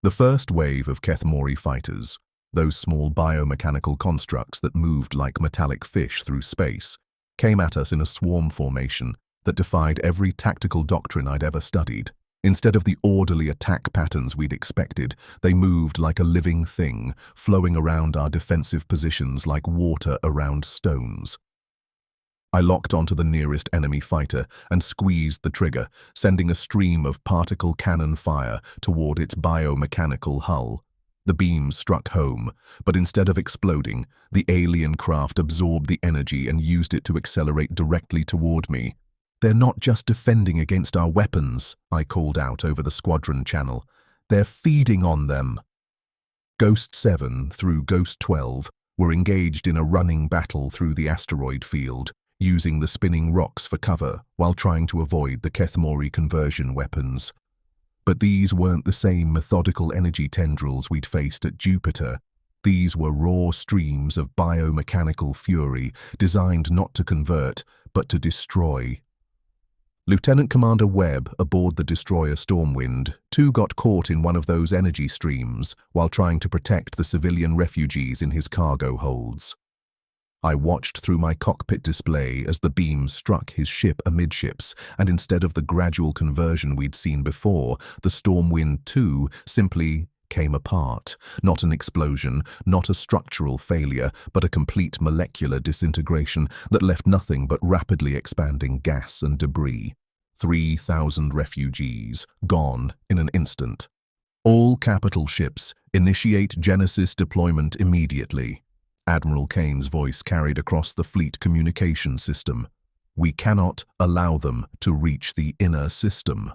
The first wave of Kethmori fighters, those small biomechanical constructs that moved like metallic fish through space, came at us in a swarm formation that defied every tactical doctrine I'd ever studied. Instead of the orderly attack patterns we'd expected, they moved like a living thing, flowing around our defensive positions like water around stones. I locked onto the nearest enemy fighter and squeezed the trigger, sending a stream of particle cannon fire toward its biomechanical hull. The beams struck home, but instead of exploding, the alien craft absorbed the energy and used it to accelerate directly toward me. "They're not just defending against our weapons," I called out over the squadron channel. "They're feeding on them." Ghost 7 through Ghost 12 were engaged in a running battle through the asteroid field, using the spinning rocks for cover while trying to avoid the Kethmori conversion weapons. But these weren't the same methodical energy tendrils we'd faced at Jupiter. These were raw streams of biomechanical fury designed not to convert, but to destroy. Lieutenant Commander Webb, aboard the destroyer Stormwind, too got caught in one of those energy streams while trying to protect the civilian refugees in his cargo holds. I watched through my cockpit display as the beam struck his ship amidships, and instead of the gradual conversion we'd seen before, the Stormwind 2 simply came apart. Not an explosion, not a structural failure, but a complete molecular disintegration that left nothing but rapidly expanding gas and debris. 3,000 refugees, gone in an instant. "All capital ships, initiate Genesis deployment immediately," Admiral Kane's voice carried across the fleet communication system. "We cannot allow them to reach the inner system."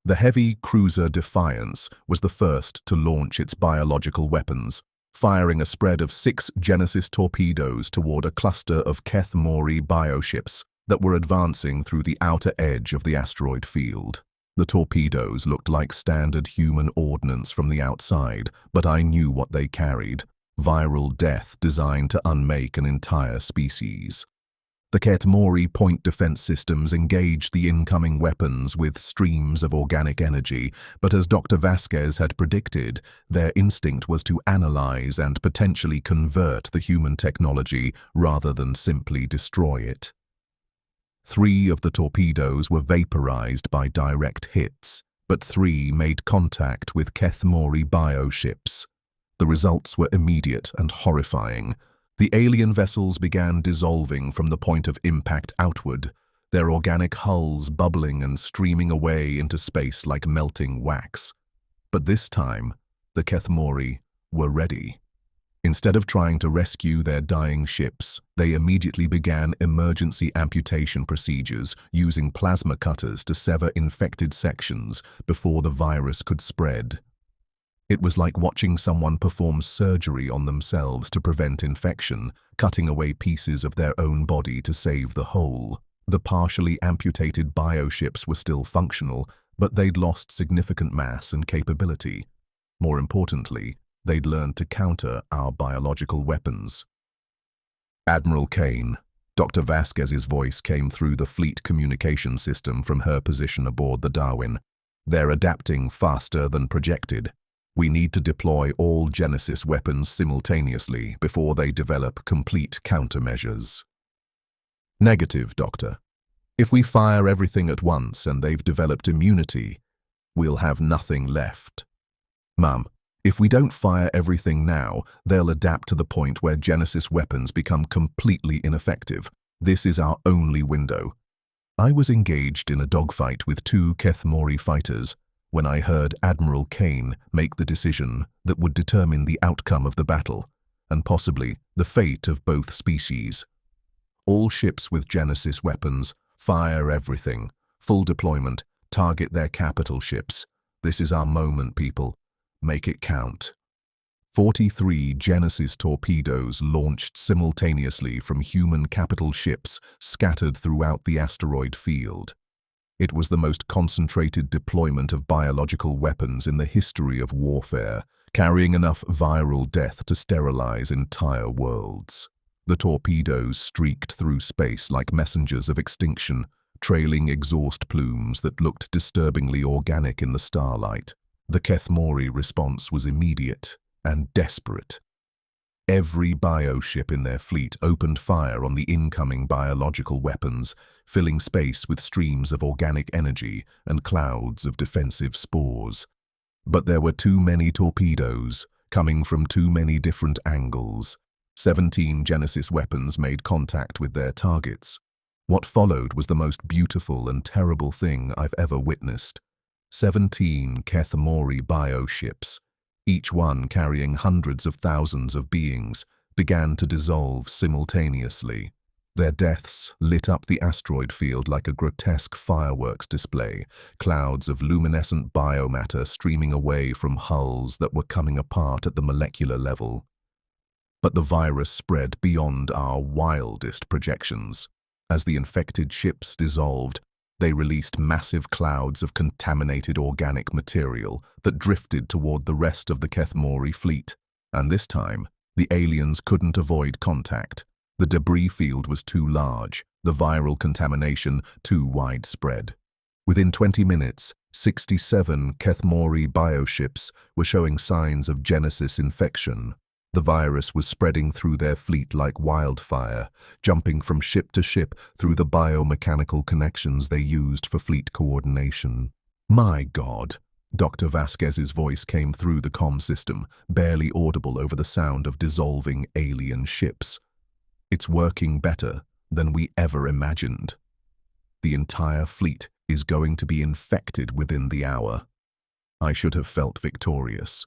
The heavy cruiser Defiance was the first to launch its biological weapons, firing a spread of 6 Genesis torpedoes toward a cluster of Kethmori bioships that were advancing through the outer edge of the asteroid field. The torpedoes looked like standard human ordnance from the outside, but I knew what they carried: viral death designed to unmake an entire species. The Kethmori point defense systems engaged the incoming weapons with streams of organic energy, but as Dr. Vasquez had predicted, their instinct was to analyze and potentially convert the human technology rather than simply destroy it. 3 of the torpedoes were vaporized by direct hits, but 3 made contact with Kethmori bioships. The results were immediate and horrifying. The alien vessels began dissolving from the point of impact outward, their organic hulls bubbling and streaming away into space like melting wax. But this time, the Kethmori were ready. Instead of trying to rescue their dying ships, they immediately began emergency amputation procedures using plasma cutters to sever infected sections before the virus could spread. It was like watching someone perform surgery on themselves to prevent infection, cutting away pieces of their own body to save the whole. The partially amputated bioships were still functional, but they'd lost significant mass and capability. More importantly, they'd learned to counter our biological weapons. "Admiral Kane," Dr. Vasquez's voice came through the fleet communication system from her position aboard the Darwin. "They're adapting faster than projected. We need to deploy all Genesis weapons simultaneously before they develop complete countermeasures." "Negative, Doctor. If we fire everything at once and they've developed immunity, we'll have nothing left." "Mum, if we don't fire everything now, they'll adapt to the point where Genesis weapons become completely ineffective. This is our only window." I was engaged in a dogfight with 2 Kethmori fighters when I heard Admiral Kane make the decision that would determine the outcome of the battle, and possibly the fate of both species. "All ships with Genesis weapons, fire everything. Full deployment, target their capital ships. This is our moment, people. Make it count." 43 Genesis torpedoes launched simultaneously from human capital ships scattered throughout the asteroid field. It was the most concentrated deployment of biological weapons in the history of warfare, carrying enough viral death to sterilize entire worlds. The torpedoes streaked through space like messengers of extinction, trailing exhaust plumes that looked disturbingly organic in the starlight. The Kethmori response was immediate and desperate. Every bioship in their fleet opened fire on the incoming biological weapons, filling space with streams of organic energy and clouds of defensive spores. But there were too many torpedoes, coming from too many different angles. 17 Genesis weapons made contact with their targets. What followed was the most beautiful and terrible thing I've ever witnessed. 17 Keth Mori bioships, each one carrying hundreds of thousands of beings, began to dissolve simultaneously. Their deaths lit up the asteroid field like a grotesque fireworks display, clouds of luminescent biomatter streaming away from hulls that were coming apart at the molecular level. But the virus spread beyond our wildest projections. As the infected ships dissolved, they released massive clouds of contaminated organic material that drifted toward the rest of the Keth Mori fleet. And this time, the aliens couldn't avoid contact. The debris field was too large, the viral contamination too widespread. Within 20 minutes, 67 Keth Mori bioships were showing signs of Genesis infection. The virus was spreading through their fleet like wildfire, jumping from ship to ship through the biomechanical connections they used for fleet coordination. My God! Dr. Vasquez's voice came through the comm system, barely audible over the sound of dissolving alien ships. It's working better than we ever imagined. The entire fleet is going to be infected within the hour. I should have felt victorious.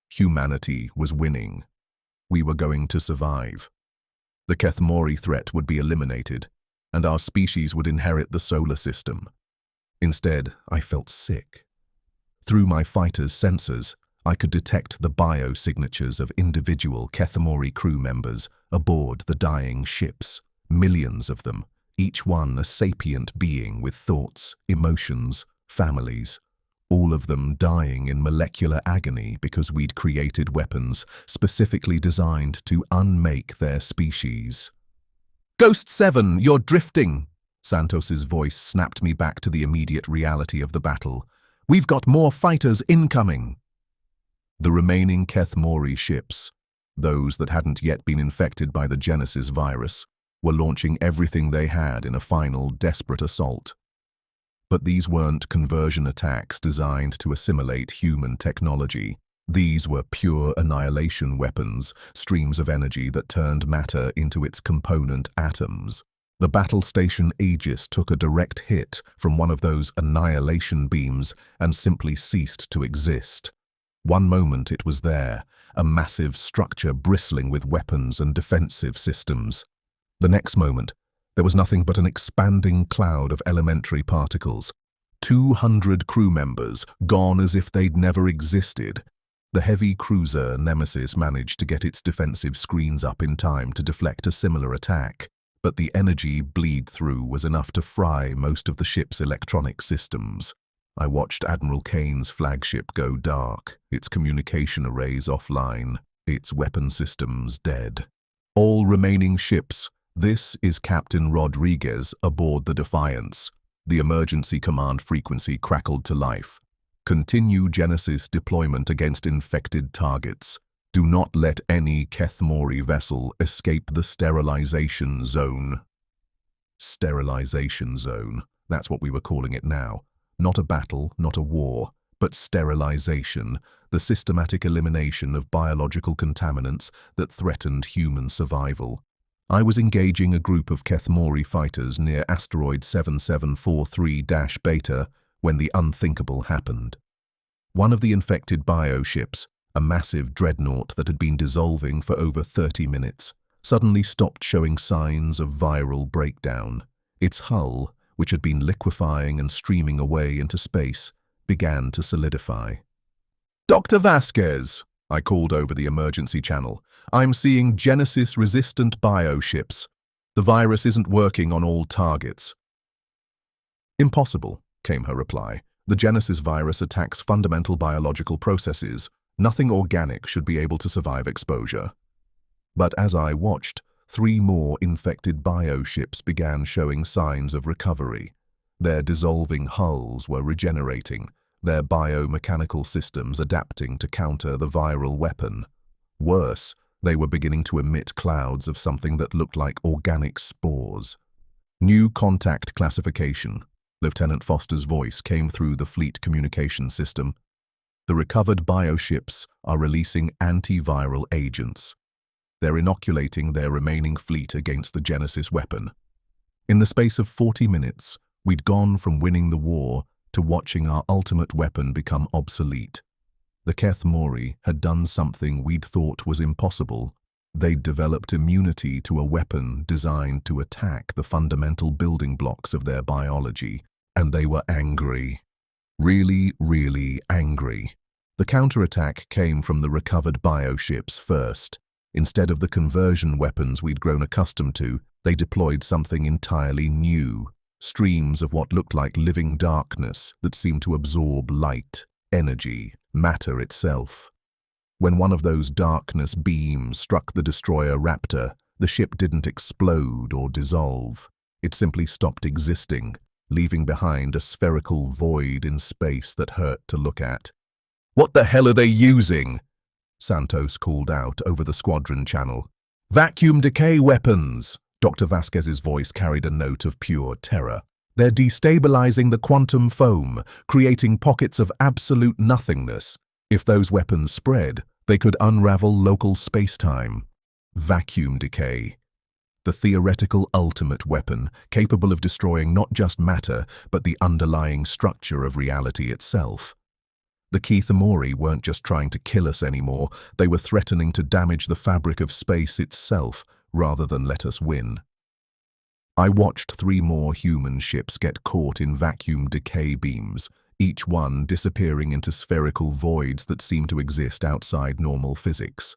Humanity was winning. We were going to survive. The Keth Mori threat would be eliminated, and our species would inherit the solar system. Instead, I felt sick. Through my fighter's sensors, I could detect the biosignatures of individual Keth Mori crew members aboard the dying ships, millions of them, each one a sapient being with thoughts, emotions, families, all of them dying in molecular agony because we'd created weapons specifically designed to unmake their species. "Ghost 7, you're drifting!" Santos's voice snapped me back to the immediate reality of the battle. "We've got more fighters incoming!" The remaining Keth Mori ships, those that hadn't yet been infected by the Genesis virus, were launching everything they had in a final, desperate assault. But these weren't conversion attacks designed to assimilate human technology. These were pure annihilation weapons, streams of energy that turned matter into its component atoms. The battle station Aegis took a direct hit from one of those annihilation beams and simply ceased to exist. One moment it was there, a massive structure bristling with weapons and defensive systems. The next moment, there was nothing but an expanding cloud of elementary particles. 200 crew members, gone as if they'd never existed. The heavy cruiser Nemesis managed to get its defensive screens up in time to deflect a similar attack, but the energy bleed-through was enough to fry most of the ship's electronic systems. I watched Admiral Kane's flagship go dark, its communication arrays offline, its weapon systems dead. All remaining ships. This is Captain Rodriguez aboard the Defiance. The emergency command frequency crackled to life. Continue Genesis deployment against infected targets. Do not let any Keth Mori vessel escape the sterilization zone. Sterilization zone. That's what we were calling it now. Not a battle, not a war, but sterilization, the systematic elimination of biological contaminants that threatened human survival. I was engaging a group of Keth Mori fighters near asteroid 7743-Beta when the unthinkable happened. One of the infected bioships, a massive dreadnought that had been dissolving for over 30 minutes, suddenly stopped showing signs of viral breakdown. Its hull, which had been liquefying and streaming away into space, began to solidify. "Dr. Vasquez," I called over the emergency channel, "I'm seeing Genesis-resistant bioships. The virus isn't working on all targets." "Impossible," came her reply. "The Genesis virus attacks fundamental biological processes. Nothing organic should be able to survive exposure." But as I watched, 3 more infected bioships began showing signs of recovery. Their dissolving hulls were regenerating, their biomechanical systems adapting to counter the viral weapon. Worse, they were beginning to emit clouds of something that looked like organic spores. "New contact classification," Lieutenant Foster's voice came through the fleet communication system. "The recovered bioships are releasing antiviral agents. They're inoculating their remaining fleet against the Genesis weapon. In the space of 40 minutes, we'd gone from winning the war to watching our ultimate weapon become obsolete. The Keth Mori had done something we'd thought was impossible. They'd developed immunity to a weapon designed to attack the fundamental building blocks of their biology, and they were angry. Really, really angry. The counterattack came from the recovered bioships first. Instead of the conversion weapons we'd grown accustomed to, they deployed something entirely new. Streams of what looked like living darkness that seemed to absorb light, energy, matter itself. When one of those darkness beams struck the destroyer Raptor, the ship didn't explode or dissolve. It simply stopped existing, leaving behind a spherical void in space that hurt to look at. "What the hell are they using?" Santos called out over the squadron channel. "Vacuum decay weapons!" Dr. Vasquez's voice carried a note of pure terror. "They're destabilizing the quantum foam, creating pockets of absolute nothingness. If those weapons spread, they could unravel local space-time." Vacuum decay. The theoretical ultimate weapon, capable of destroying not just matter, but the underlying structure of reality itself. The Keth Mori weren't just trying to kill us anymore, they were threatening to damage the fabric of space itself, rather than let us win. I watched 3 more human ships get caught in vacuum decay beams, each one disappearing into spherical voids that seemed to exist outside normal physics.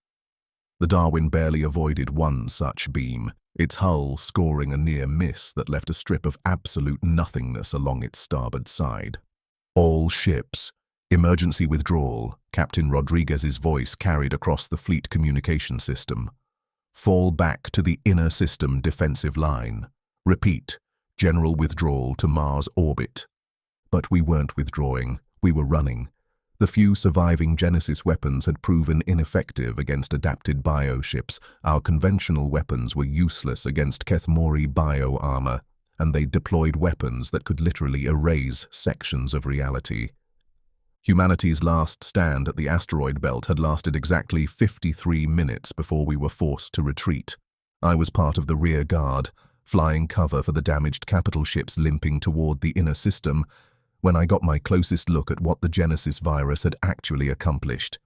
The Darwin barely avoided one such beam, its hull scoring a near miss that left a strip of absolute nothingness along its starboard side. "All ships, emergency withdrawal," Captain Rodriguez's voice carried across the fleet communication system. "Fall back to the inner system defensive line. Repeat, general withdrawal to Mars orbit." But we weren't withdrawing, we were running. The few surviving Genesis weapons had proven ineffective against adapted bioships. Our conventional weapons were useless against Keth Mori bio-armor, and they deployed weapons that could literally erase sections of reality. Humanity's last stand at the asteroid belt had lasted exactly 53 minutes before we were forced to retreat. I was part of the rear guard, flying cover for the damaged capital ships limping toward the inner system, when I got my closest look at what the Genesis virus had actually accomplished.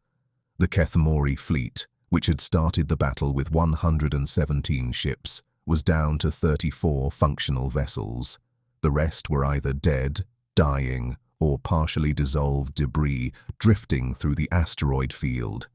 The Keth Mori fleet, which had started the battle with 117 ships, was down to 34 functional vessels. The rest were either dead, dying, or partially dissolved debris drifting through the asteroid field.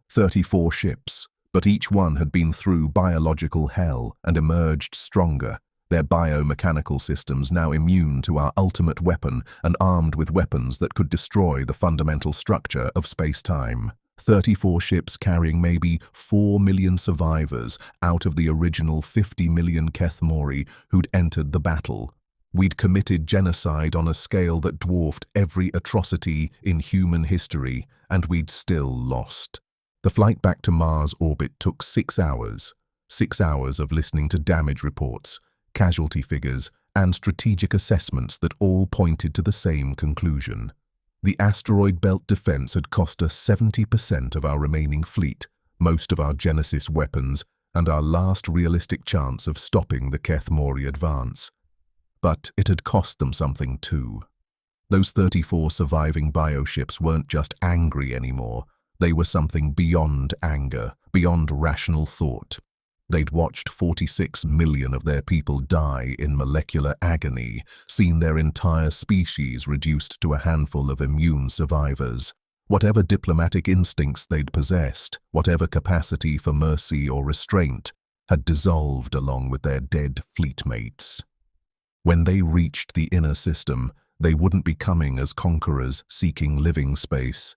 34 ships, but each one had been through biological hell and emerged stronger, their biomechanical systems now immune to our ultimate weapon and armed with weapons that could destroy the fundamental structure of space-time. 34 ships carrying maybe 4 million survivors out of the original 50 million Keth Mori who'd entered the battle. We'd committed genocide on a scale that dwarfed every atrocity in human history, and we'd still lost. The flight back to Mars orbit took 6 hours. 6 hours of listening to damage reports, casualty figures, and strategic assessments that all pointed to the same conclusion. The asteroid belt defense had cost us 70% of our remaining fleet, most of our Genesis weapons, and our last realistic chance of stopping the Keth Mori advance. But it had cost them something too. Those 34 surviving bioships weren't just angry anymore. They were something beyond anger, beyond rational thought. They'd watched 46 million of their people die in molecular agony, seen their entire species reduced to a handful of immune survivors. Whatever diplomatic instincts they'd possessed, whatever capacity for mercy or restraint, had dissolved along with their dead fleetmates. When they reached the inner system, they wouldn't be coming as conquerors seeking living space.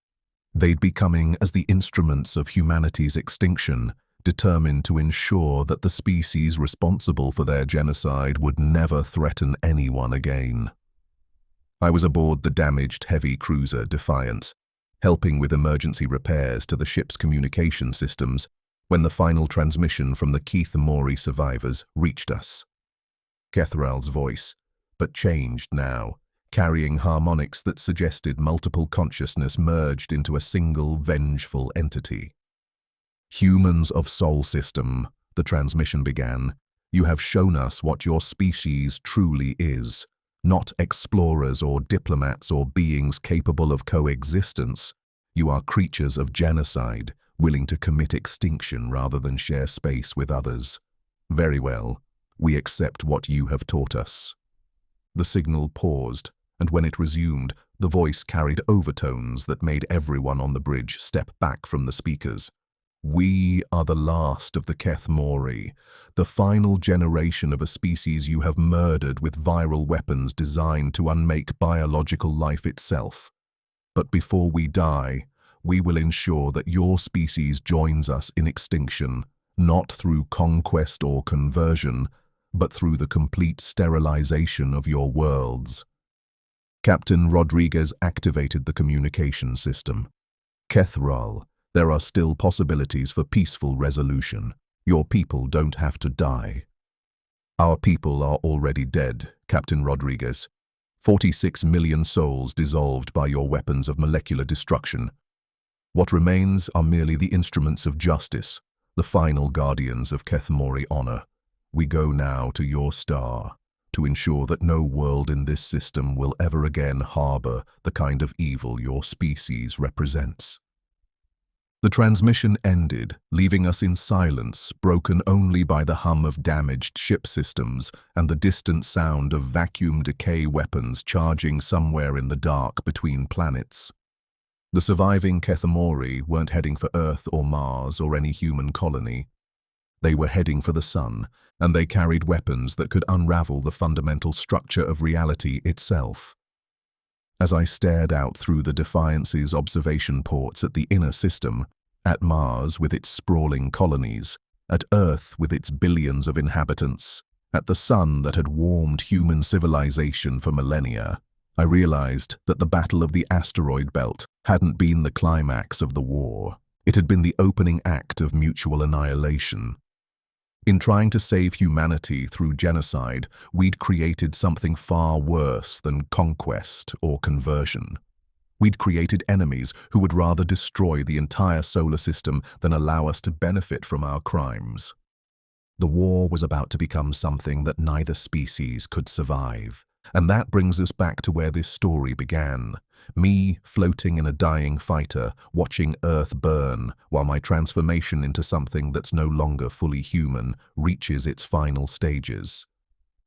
They'd be coming as the instruments of humanity's extinction, determined to ensure that the species responsible for their genocide would never threaten anyone again. I was aboard the damaged heavy cruiser Defiance, helping with emergency repairs to the ship's communication systems when the final transmission from the Keth Mori survivors reached us. Kethral's voice, but changed now, carrying harmonics that suggested multiple consciousness merged into a single vengeful entity. Humans of Sol System, the transmission began. You have shown us what your species truly is. Not explorers or diplomats or beings capable of coexistence. You are creatures of genocide, willing to commit extinction rather than share space with others. Very well, we accept what you have taught us. The signal paused, and when it resumed, the voice carried overtones that made everyone on the bridge step back from the speakers. We are the last of the Keth Mori, the final generation of a species you have murdered with viral weapons designed to unmake biological life itself. But before we die, we will ensure that your species joins us in extinction, not through conquest or conversion, but through the complete sterilization of your worlds. Captain Rodriguez activated the communication system. Kethral, there are still possibilities for peaceful resolution. Your people don't have to die. Our people are already dead, Captain Rodriguez. 46 million souls dissolved by your weapons of molecular destruction. What remains are merely the instruments of justice, the final guardians of Keth Mori honor. We go now to your star, to ensure that no world in this system will ever again harbor the kind of evil your species represents. The transmission ended, leaving us in silence, broken only by the hum of damaged ship systems and the distant sound of vacuum decay weapons charging somewhere in the dark between planets. The surviving Keth Mori weren't heading for Earth or Mars or any human colony. They were heading for the sun, and they carried weapons that could unravel the fundamental structure of reality itself. As I stared out through the Defiance's observation ports at the inner system, at Mars with its sprawling colonies, at Earth with its billions of inhabitants, at the sun that had warmed human civilization for millennia, I realized that the Battle of the Asteroid Belt hadn't been the climax of the war. It had been the opening act of mutual annihilation. In trying to save humanity through genocide, we'd created something far worse than conquest or conversion. We'd created enemies who would rather destroy the entire solar system than allow us to benefit from our crimes. The war was about to become something that neither species could survive. And that brings us back to where this story began. Me floating in a dying fighter, watching Earth burn, while my transformation into something that's no longer fully human reaches its final stages.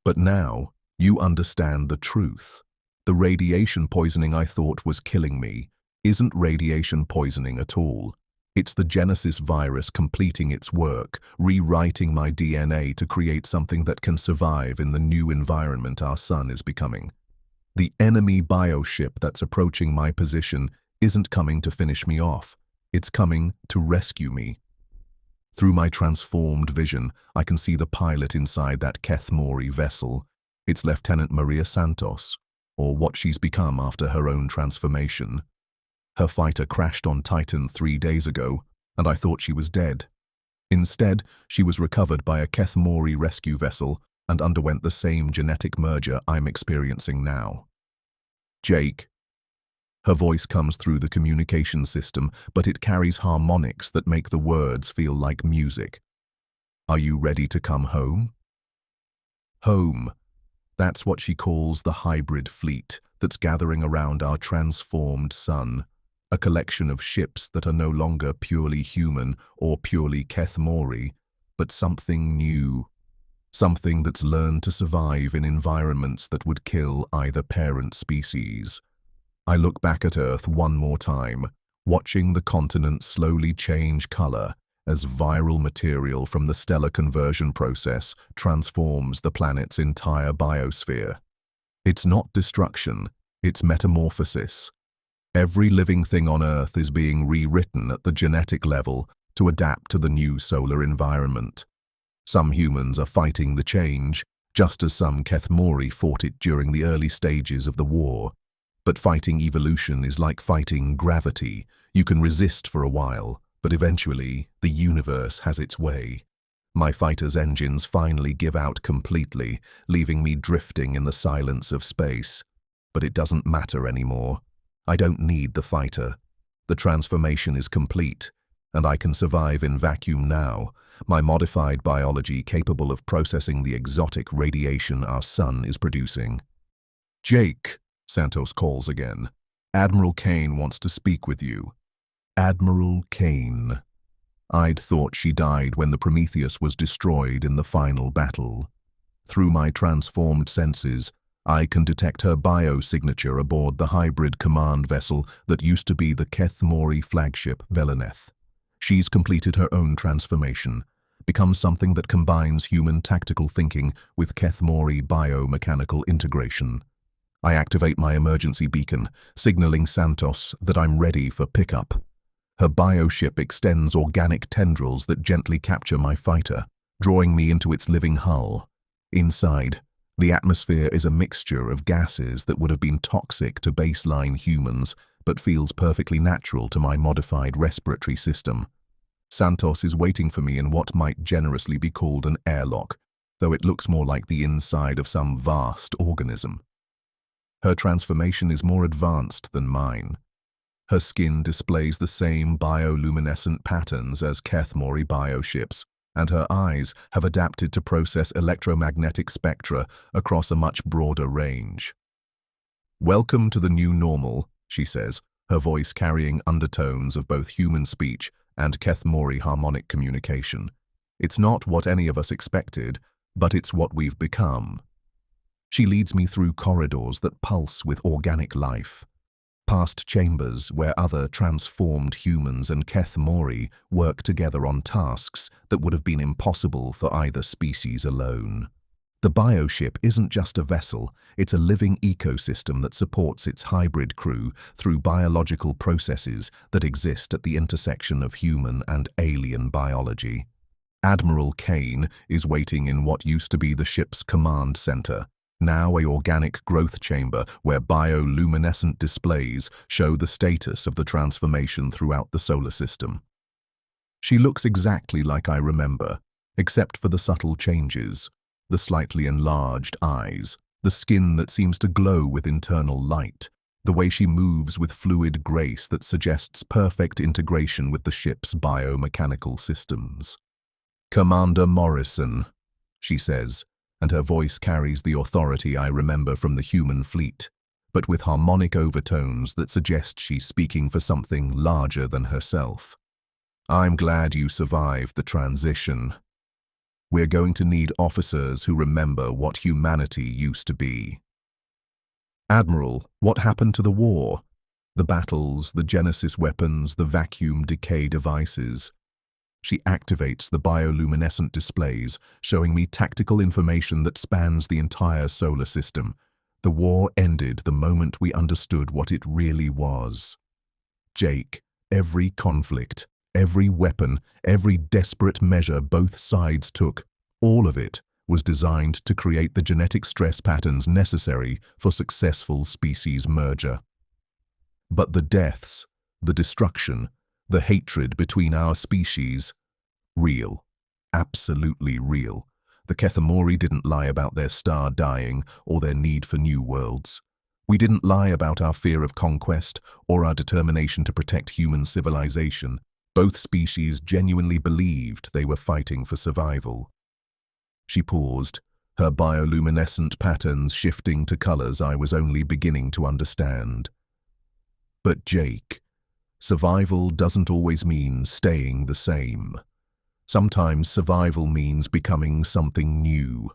But now, you understand the truth. The radiation poisoning I thought was killing me isn't radiation poisoning at all. It's the Genesis virus completing its work, rewriting my DNA to create something that can survive in the new environment our sun is becoming. The enemy bioship that's approaching my position isn't coming to finish me off. It's coming to rescue me. Through my transformed vision, I can see the pilot inside that Keth Mori vessel. It's Lieutenant Maria Santos, or what she's become after her own transformation. Her fighter crashed on Titan 3 days ago, and I thought she was dead. Instead, she was recovered by a Keth Mori rescue vessel and underwent the same genetic merger I'm experiencing now. Jake. Her voice comes through the communication system, but it carries harmonics that make the words feel like music. Are you ready to come home? Home. That's what she calls the hybrid fleet that's gathering around our transformed sun. A collection of ships that are no longer purely human or purely Keth Mori, but something new. Something that's learned to survive in environments that would kill either parent species. I look back at Earth one more time, watching the continent slowly change color as viral material from the stellar conversion process transforms the planet's entire biosphere. It's not destruction, it's metamorphosis. Every living thing on Earth is being rewritten at the genetic level to adapt to the new solar environment. Some humans are fighting the change, just as some Keth Mori fought it during the early stages of the war. But fighting evolution is like fighting gravity. You can resist for a while, but eventually the universe has its way. My fighter's engines finally give out completely, leaving me drifting in the silence of space. But it doesn't matter anymore. I don't need the fighter. The transformation is complete. and I can survive in vacuum now, my modified biology capable of processing the exotic radiation our sun is producing. "Jake," Santos calls again. "Admiral Kane wants to speak with you." Admiral Kane. I'd thought she died when the Prometheus was destroyed in the final battle. Through my transformed senses, I can detect her biosignature aboard the hybrid command vessel that used to be the Keth Mori flagship Veleneth. She's completed her own transformation, become something that combines human tactical thinking with Keth Mori biomechanical integration. I activate my emergency beacon, signaling Santos that I'm ready for pickup. Her bioship extends organic tendrils that gently capture my fighter, drawing me into its living hull. Inside, the atmosphere is a mixture of gases that would have been toxic to baseline humans, but feels perfectly natural to my modified respiratory system. Santos is waiting for me in what might generously be called an airlock, though it looks more like the inside of some vast organism. Her transformation is more advanced than mine. Her skin displays the same bioluminescent patterns as Keth Mori bioships, and her eyes have adapted to process electromagnetic spectra across a much broader range. "Welcome to the new normal," she says, her voice carrying undertones of both human speech and Keth Mori harmonic communication. "It's not what any of us expected, but it's what we've become." She leads me through corridors that pulse with organic life, past chambers where other transformed humans and Keth Mori work together on tasks that would have been impossible for either species alone. The bioship isn't just a vessel, it's a living ecosystem that supports its hybrid crew through biological processes that exist at the intersection of human and alien biology. Admiral Kane is waiting in what used to be the ship's command center, now a organic growth chamber where bioluminescent displays show the status of the transformation throughout the solar system. She looks exactly like I remember, except for the subtle changes, the slightly enlarged eyes, the skin that seems to glow with internal light, the way she moves with fluid grace that suggests perfect integration with the ship's biomechanical systems. "Commander Morrison," she says, and her voice carries the authority I remember from the human fleet, but with harmonic overtones that suggest she's speaking for something larger than herself. "I'm glad you survived the transition. We're going to need officers who remember what humanity used to be." "Admiral, what happened to the war? The battles, the Genesis weapons, the vacuum decay devices." She activates the bioluminescent displays, showing me tactical information that spans the entire solar system. The war ended the moment we understood what it really was. Jake, every conflict, every weapon, every desperate measure both sides took, all of it was designed to create the genetic stress patterns necessary for successful species merger. But the deaths, the destruction, the hatred between our species, real, absolutely real. The Keth Mori didn't lie about their star dying or their need for new worlds. We didn't lie about our fear of conquest or our determination to protect human civilization. Both species genuinely believed they were fighting for survival. She paused, her bioluminescent patterns shifting to colors I was only beginning to understand. "But Jake, survival doesn't always mean staying the same. Sometimes survival means becoming something new."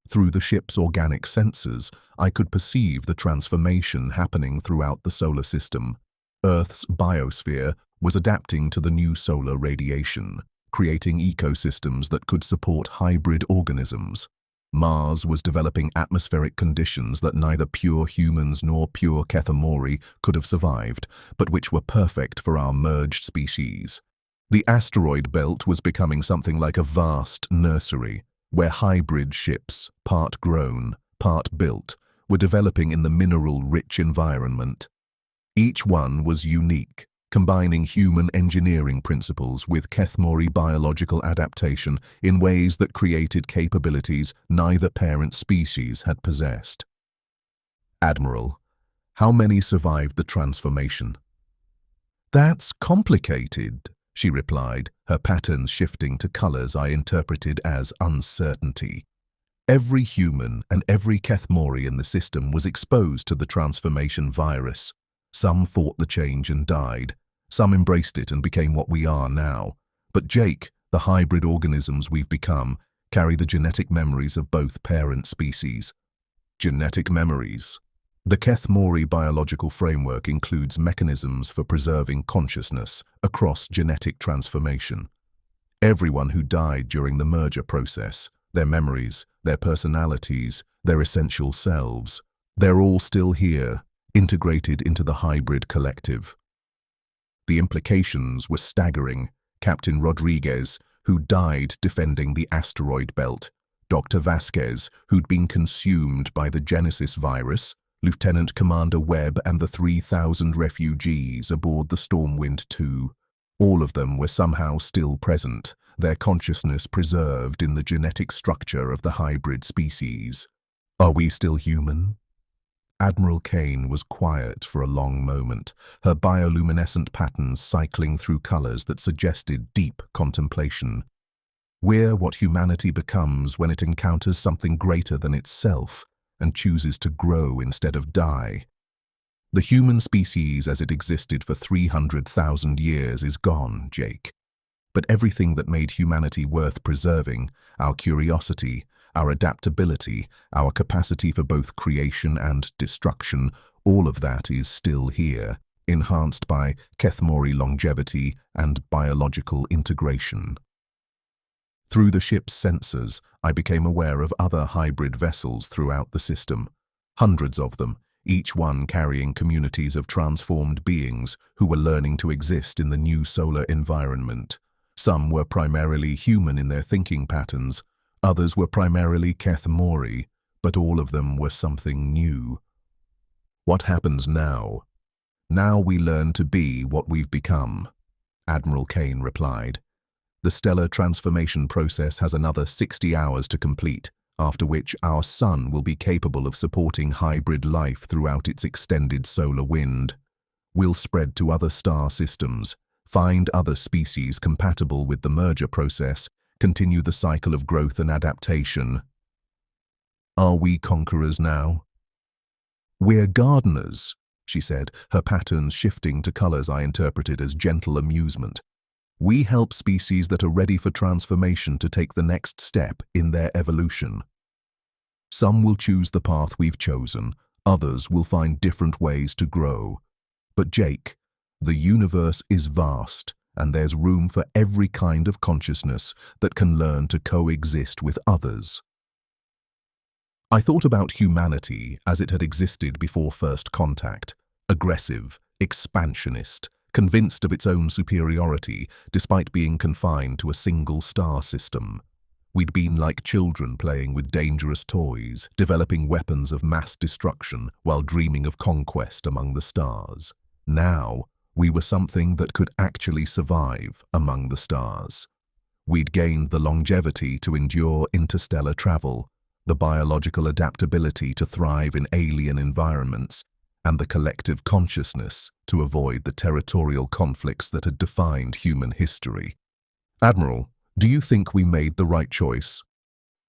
Through the ship's organic sensors, I could perceive the transformation happening throughout the solar system. Earth's biosphere was adapting to the new solar radiation, creating ecosystems that could support hybrid organisms. Mars was developing atmospheric conditions that neither pure humans nor pure Keth Mori could have survived, but which were perfect for our merged species. The asteroid belt was becoming something like a vast nursery, where hybrid ships, part grown, part built, were developing in the mineral-rich environment. Each one was unique, combining human engineering principles with Keth Mori biological adaptation in ways that created capabilities neither parent species had possessed. "Admiral, how many survived the transformation?" "That's complicated," she replied, her patterns shifting to colors I interpreted as uncertainty. Every human and every Kethmori in the system was exposed to the transformation virus. Some fought the change and died. Some embraced it and became what we are now. But Jake, the hybrid organisms we've become, carry the genetic memories of both parent species. Genetic memories. The Kethmori biological framework includes mechanisms for preserving consciousness across genetic transformation. Everyone who died during the merger process, their memories, their personalities, their essential selves, they're all still here, integrated into the hybrid collective. The implications were staggering. Captain Rodriguez, who died defending the asteroid belt, Dr. Vasquez, who'd been consumed by the Genesis virus, Lieutenant Commander Webb and the 3,000 refugees aboard the Stormwind II. All of them were somehow still present, their consciousness preserved in the genetic structure of the hybrid species. Are we still human? Admiral Kane was quiet for a long moment, her bioluminescent patterns cycling through colors that suggested deep contemplation. We're what humanity becomes when it encounters something greater than itself and chooses to grow instead of die. The human species as it existed for 300,000 years is gone, Jake. But everything that made humanity worth preserving, our curiosity, our adaptability, our capacity for both creation and destruction, all of that is still here, enhanced by Kethmori longevity and biological integration. Through the ship's sensors, I became aware of other hybrid vessels throughout the system, hundreds of them, each one carrying communities of transformed beings who were learning to exist in the new solar environment. Some were primarily human in their thinking patterns, others were primarily Kethmori, but all of them were something new. What happens now? Now we learn to be what we've become, Admiral Kane replied. The stellar transformation process has another 60 hours to complete, after which our sun will be capable of supporting hybrid life throughout its extended solar wind. We'll spread to other star systems, find other species compatible with the merger process, continue the cycle of growth and adaptation. Are we conquerors now? We're gardeners, she said, her patterns shifting to colors I interpreted as gentle amusement. We help species that are ready for transformation to take the next step in their evolution. Some will choose the path we've chosen, others will find different ways to grow. But Jake, the universe is vast, and there's room for every kind of consciousness that can learn to coexist with others. I thought about humanity as it had existed before first contact, aggressive, expansionist, convinced of its own superiority despite being confined to a single star system. We'd been like children playing with dangerous toys, developing weapons of mass destruction while dreaming of conquest among the stars. Now, we were something that could actually survive among the stars. We'd gained the longevity to endure interstellar travel, the biological adaptability to thrive in alien environments, and the collective consciousness to avoid the territorial conflicts that had defined human history. Admiral, do you think we made the right choice?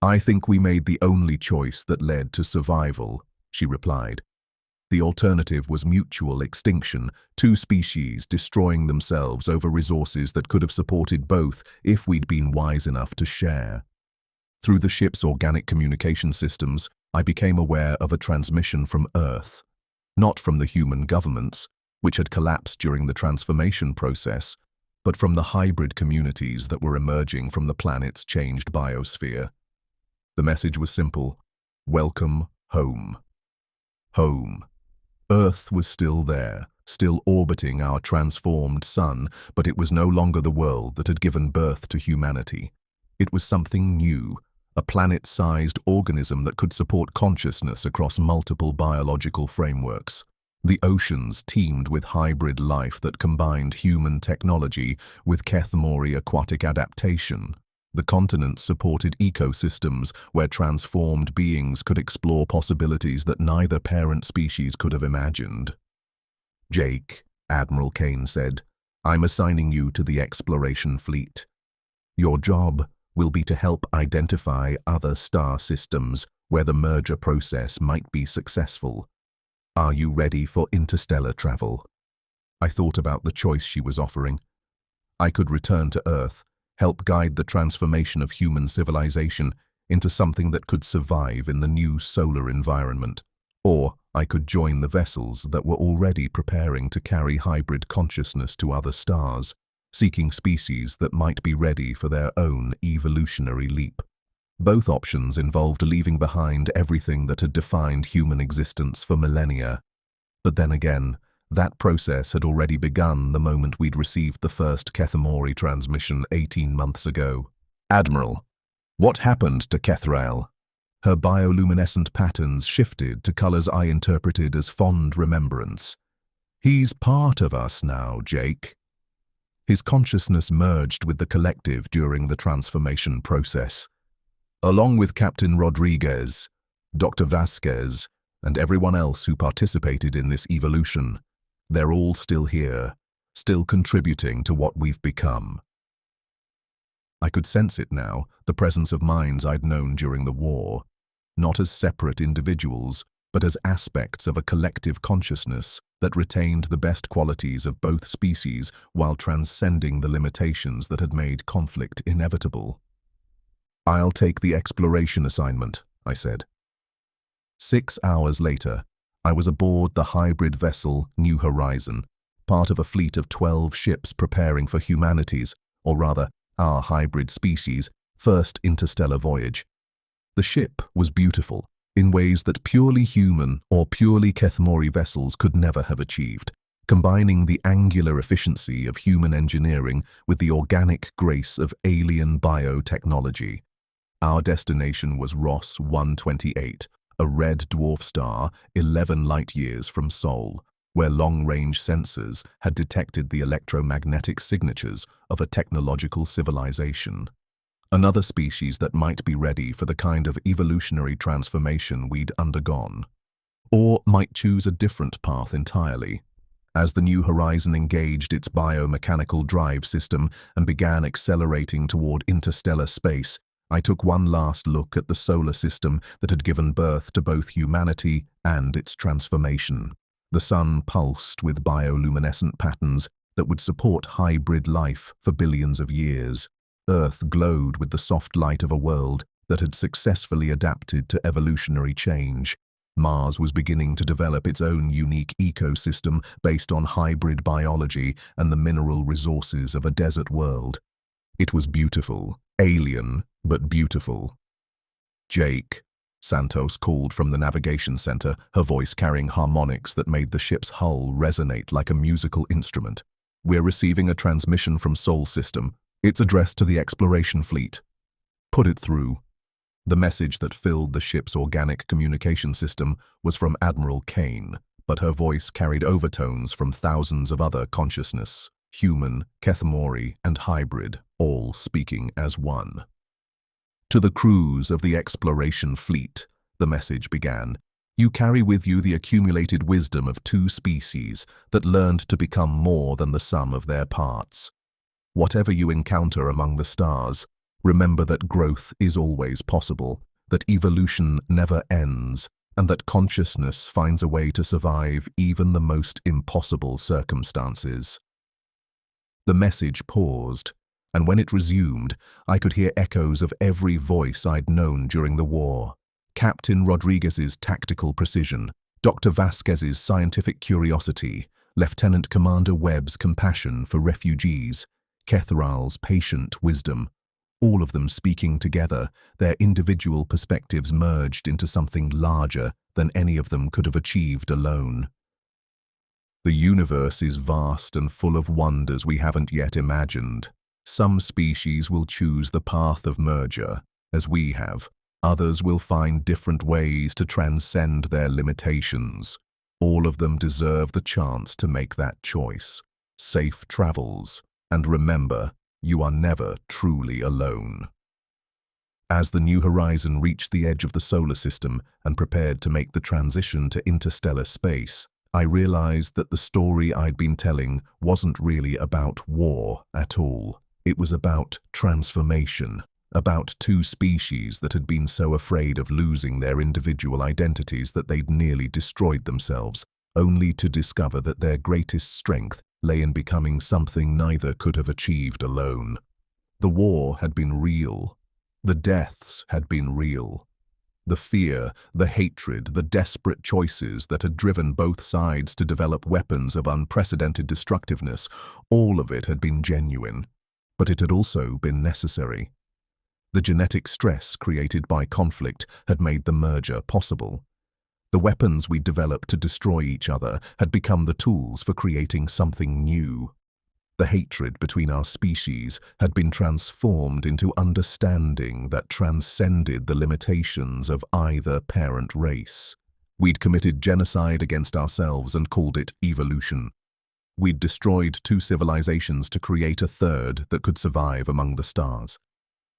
I think we made the only choice that led to survival, she replied. The alternative was mutual extinction, two species destroying themselves over resources that could have supported both if we'd been wise enough to share. Through the ship's organic communication systems, I became aware of a transmission from Earth. Not from the human governments, which had collapsed during the transformation process, but from the hybrid communities that were emerging from the planet's changed biosphere. The message was simple: welcome home. Home. Earth was still there, still orbiting our transformed sun, but it was no longer the world that had given birth to humanity. It was something new, a planet-sized organism that could support consciousness across multiple biological frameworks. The oceans teemed with hybrid life that combined human technology with Kethmori aquatic adaptation. The continents supported ecosystems where transformed beings could explore possibilities that neither parent species could have imagined. Jake, Admiral Kane said, I'm assigning you to the exploration fleet. Your job will be to help identify other star systems where the merger process might be successful. Are you ready for interstellar travel? I thought about the choice she was offering. I could return to Earth, help guide the transformation of human civilization into something that could survive in the new solar environment. Or I could join the vessels that were already preparing to carry hybrid consciousness to other stars, seeking species that might be ready for their own evolutionary leap. Both options involved leaving behind everything that had defined human existence for millennia. But then again, that process had already begun the moment we'd received the first Kethamori transmission 18 months ago. Admiral, what happened to Kethrael? Her bioluminescent patterns shifted to colors I interpreted as fond remembrance. He's part of us now, Jake. His consciousness merged with the collective during the transformation process. Along with Captain Rodriguez, Dr. Vasquez, and everyone else who participated in this evolution, they're all still here, still contributing to what we've become. I could sense it now, the presence of minds I'd known during the war, not as separate individuals, but as aspects of a collective consciousness that retained the best qualities of both species while transcending the limitations that had made conflict inevitable. I'll take the exploration assignment, I said. 6 hours later, I was aboard the hybrid vessel New Horizon, part of a fleet of 12 ships preparing for humanity's, or rather, our hybrid species' first interstellar voyage. The ship was beautiful, in ways that purely human or purely Kethamori vessels could never have achieved, combining the angular efficiency of human engineering with the organic grace of alien biotechnology. Our destination was Ross 128, a red dwarf star 11 light-years from Sol, where long-range sensors had detected the electromagnetic signatures of a technological civilization. Another species that might be ready for the kind of evolutionary transformation we'd undergone. Or might choose a different path entirely. As the New Horizon engaged its biomechanical drive system and began accelerating toward interstellar space, I took one last look at the solar system that had given birth to both humanity and its transformation. The sun pulsed with bioluminescent patterns that would support hybrid life for billions of years. Earth glowed with the soft light of a world that had successfully adapted to evolutionary change. Mars was beginning to develop its own unique ecosystem based on hybrid biology and the mineral resources of a desert world. It was beautiful, alien, but beautiful. Jake, Santos called from the navigation center, her voice carrying harmonics that made the ship's hull resonate like a musical instrument. We're receiving a transmission from Sol System. It's addressed to the exploration fleet. Put it through. The message that filled the ship's organic communication system was from Admiral Kane, but her voice carried overtones from thousands of other consciousness, human, Kethamori, and hybrid, all speaking as one. To the crews of the exploration fleet, the message began, you carry with you the accumulated wisdom of two species that learned to become more than the sum of their parts. Whatever you encounter among the stars, remember that growth is always possible, that evolution never ends, and that consciousness finds a way to survive even the most impossible circumstances. The message paused, and when it resumed, I could hear echoes of every voice I'd known during the war. Captain Rodriguez's tactical precision, Dr. Vasquez's scientific curiosity, Lieutenant Commander Webb's compassion for refugees, Kethral's patient wisdom, all of them speaking together, their individual perspectives merged into something larger than any of them could have achieved alone. The universe is vast and full of wonders we haven't yet imagined. Some species will choose the path of merger, as we have. Others will find different ways to transcend their limitations. All of them deserve the chance to make that choice. Safe travels, and remember, you are never truly alone. As the New Horizon reached the edge of the solar system and prepared to make the transition to interstellar space, I realized that the story I'd been telling wasn't really about war at all. It was about transformation, about two species that had been so afraid of losing their individual identities that they'd nearly destroyed themselves, only to discover that their greatest strength lay in becoming something neither could have achieved alone. The war had been real. The deaths had been real. The fear, the hatred, the desperate choices that had driven both sides to develop weapons of unprecedented destructiveness, all of it had been genuine. But it had also been necessary. The genetic stress created by conflict had made the merger possible. The weapons we developed to destroy each other had become the tools for creating something new. The hatred between our species had been transformed into understanding that transcended the limitations of either parent race. We'd committed genocide against ourselves and called it evolution. We'd destroyed two civilizations to create a third that could survive among the stars.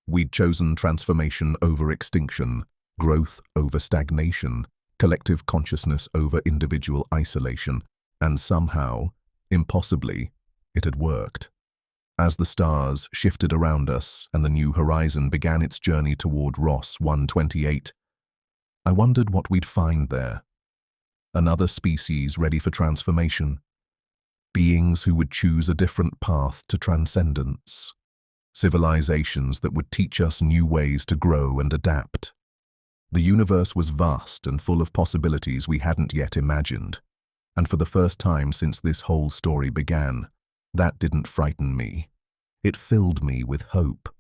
We'd chosen transformation over extinction, growth over stagnation, collective consciousness over individual isolation, and somehow, impossibly, it had worked. As the stars shifted around us and the new horizon began its journey toward Ross 128, I wondered what we'd find there. Another species ready for transformation. Beings who would choose a different path to transcendence. Civilizations that would teach us new ways to grow and adapt. The universe was vast and full of possibilities we hadn't yet imagined. And for the first time since this whole story began, that didn't frighten me. It filled me with hope.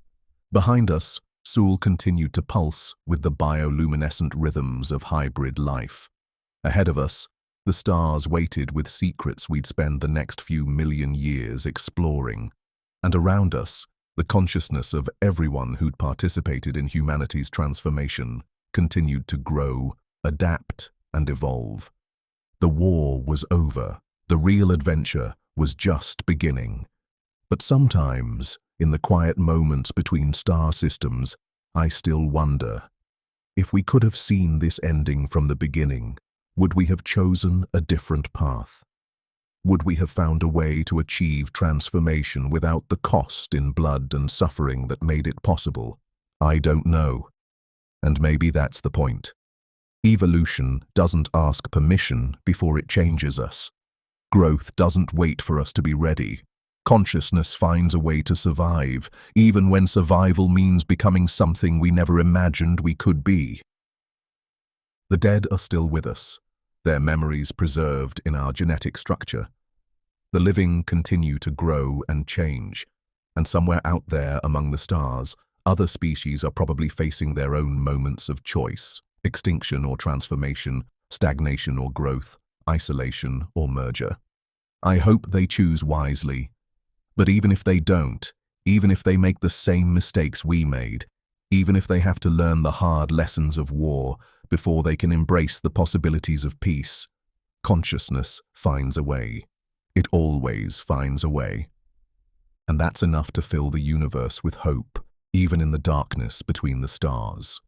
Behind us, Soul continued to pulse with the bioluminescent rhythms of hybrid life. Ahead of us, the stars waited with secrets we'd spend the next few million years exploring. And around us, the consciousness of everyone who'd participated in humanity's transformation continued to grow, adapt, and evolve. The war was over. The real adventure was just beginning. But sometimes, in the quiet moments between star systems, I still wonder, if we could have seen this ending from the beginning, would we have chosen a different path? Would we have found a way to achieve transformation without the cost in blood and suffering that made it possible? I don't know. And maybe that's the point. Evolution doesn't ask permission before it changes us. Growth doesn't wait for us to be ready. Consciousness finds a way to survive, even when survival means becoming something we never imagined we could be. The dead are still with us, their memories preserved in our genetic structure. The living continue to grow and change, and somewhere out there among the stars, other species are probably facing their own moments of choice, extinction or transformation, stagnation or growth, isolation or merger. I hope they choose wisely. But even if they don't, even if they make the same mistakes we made, even if they have to learn the hard lessons of war before they can embrace the possibilities of peace, consciousness finds a way. It always finds a way. And that's enough to fill the universe with hope, even in the darkness between the stars.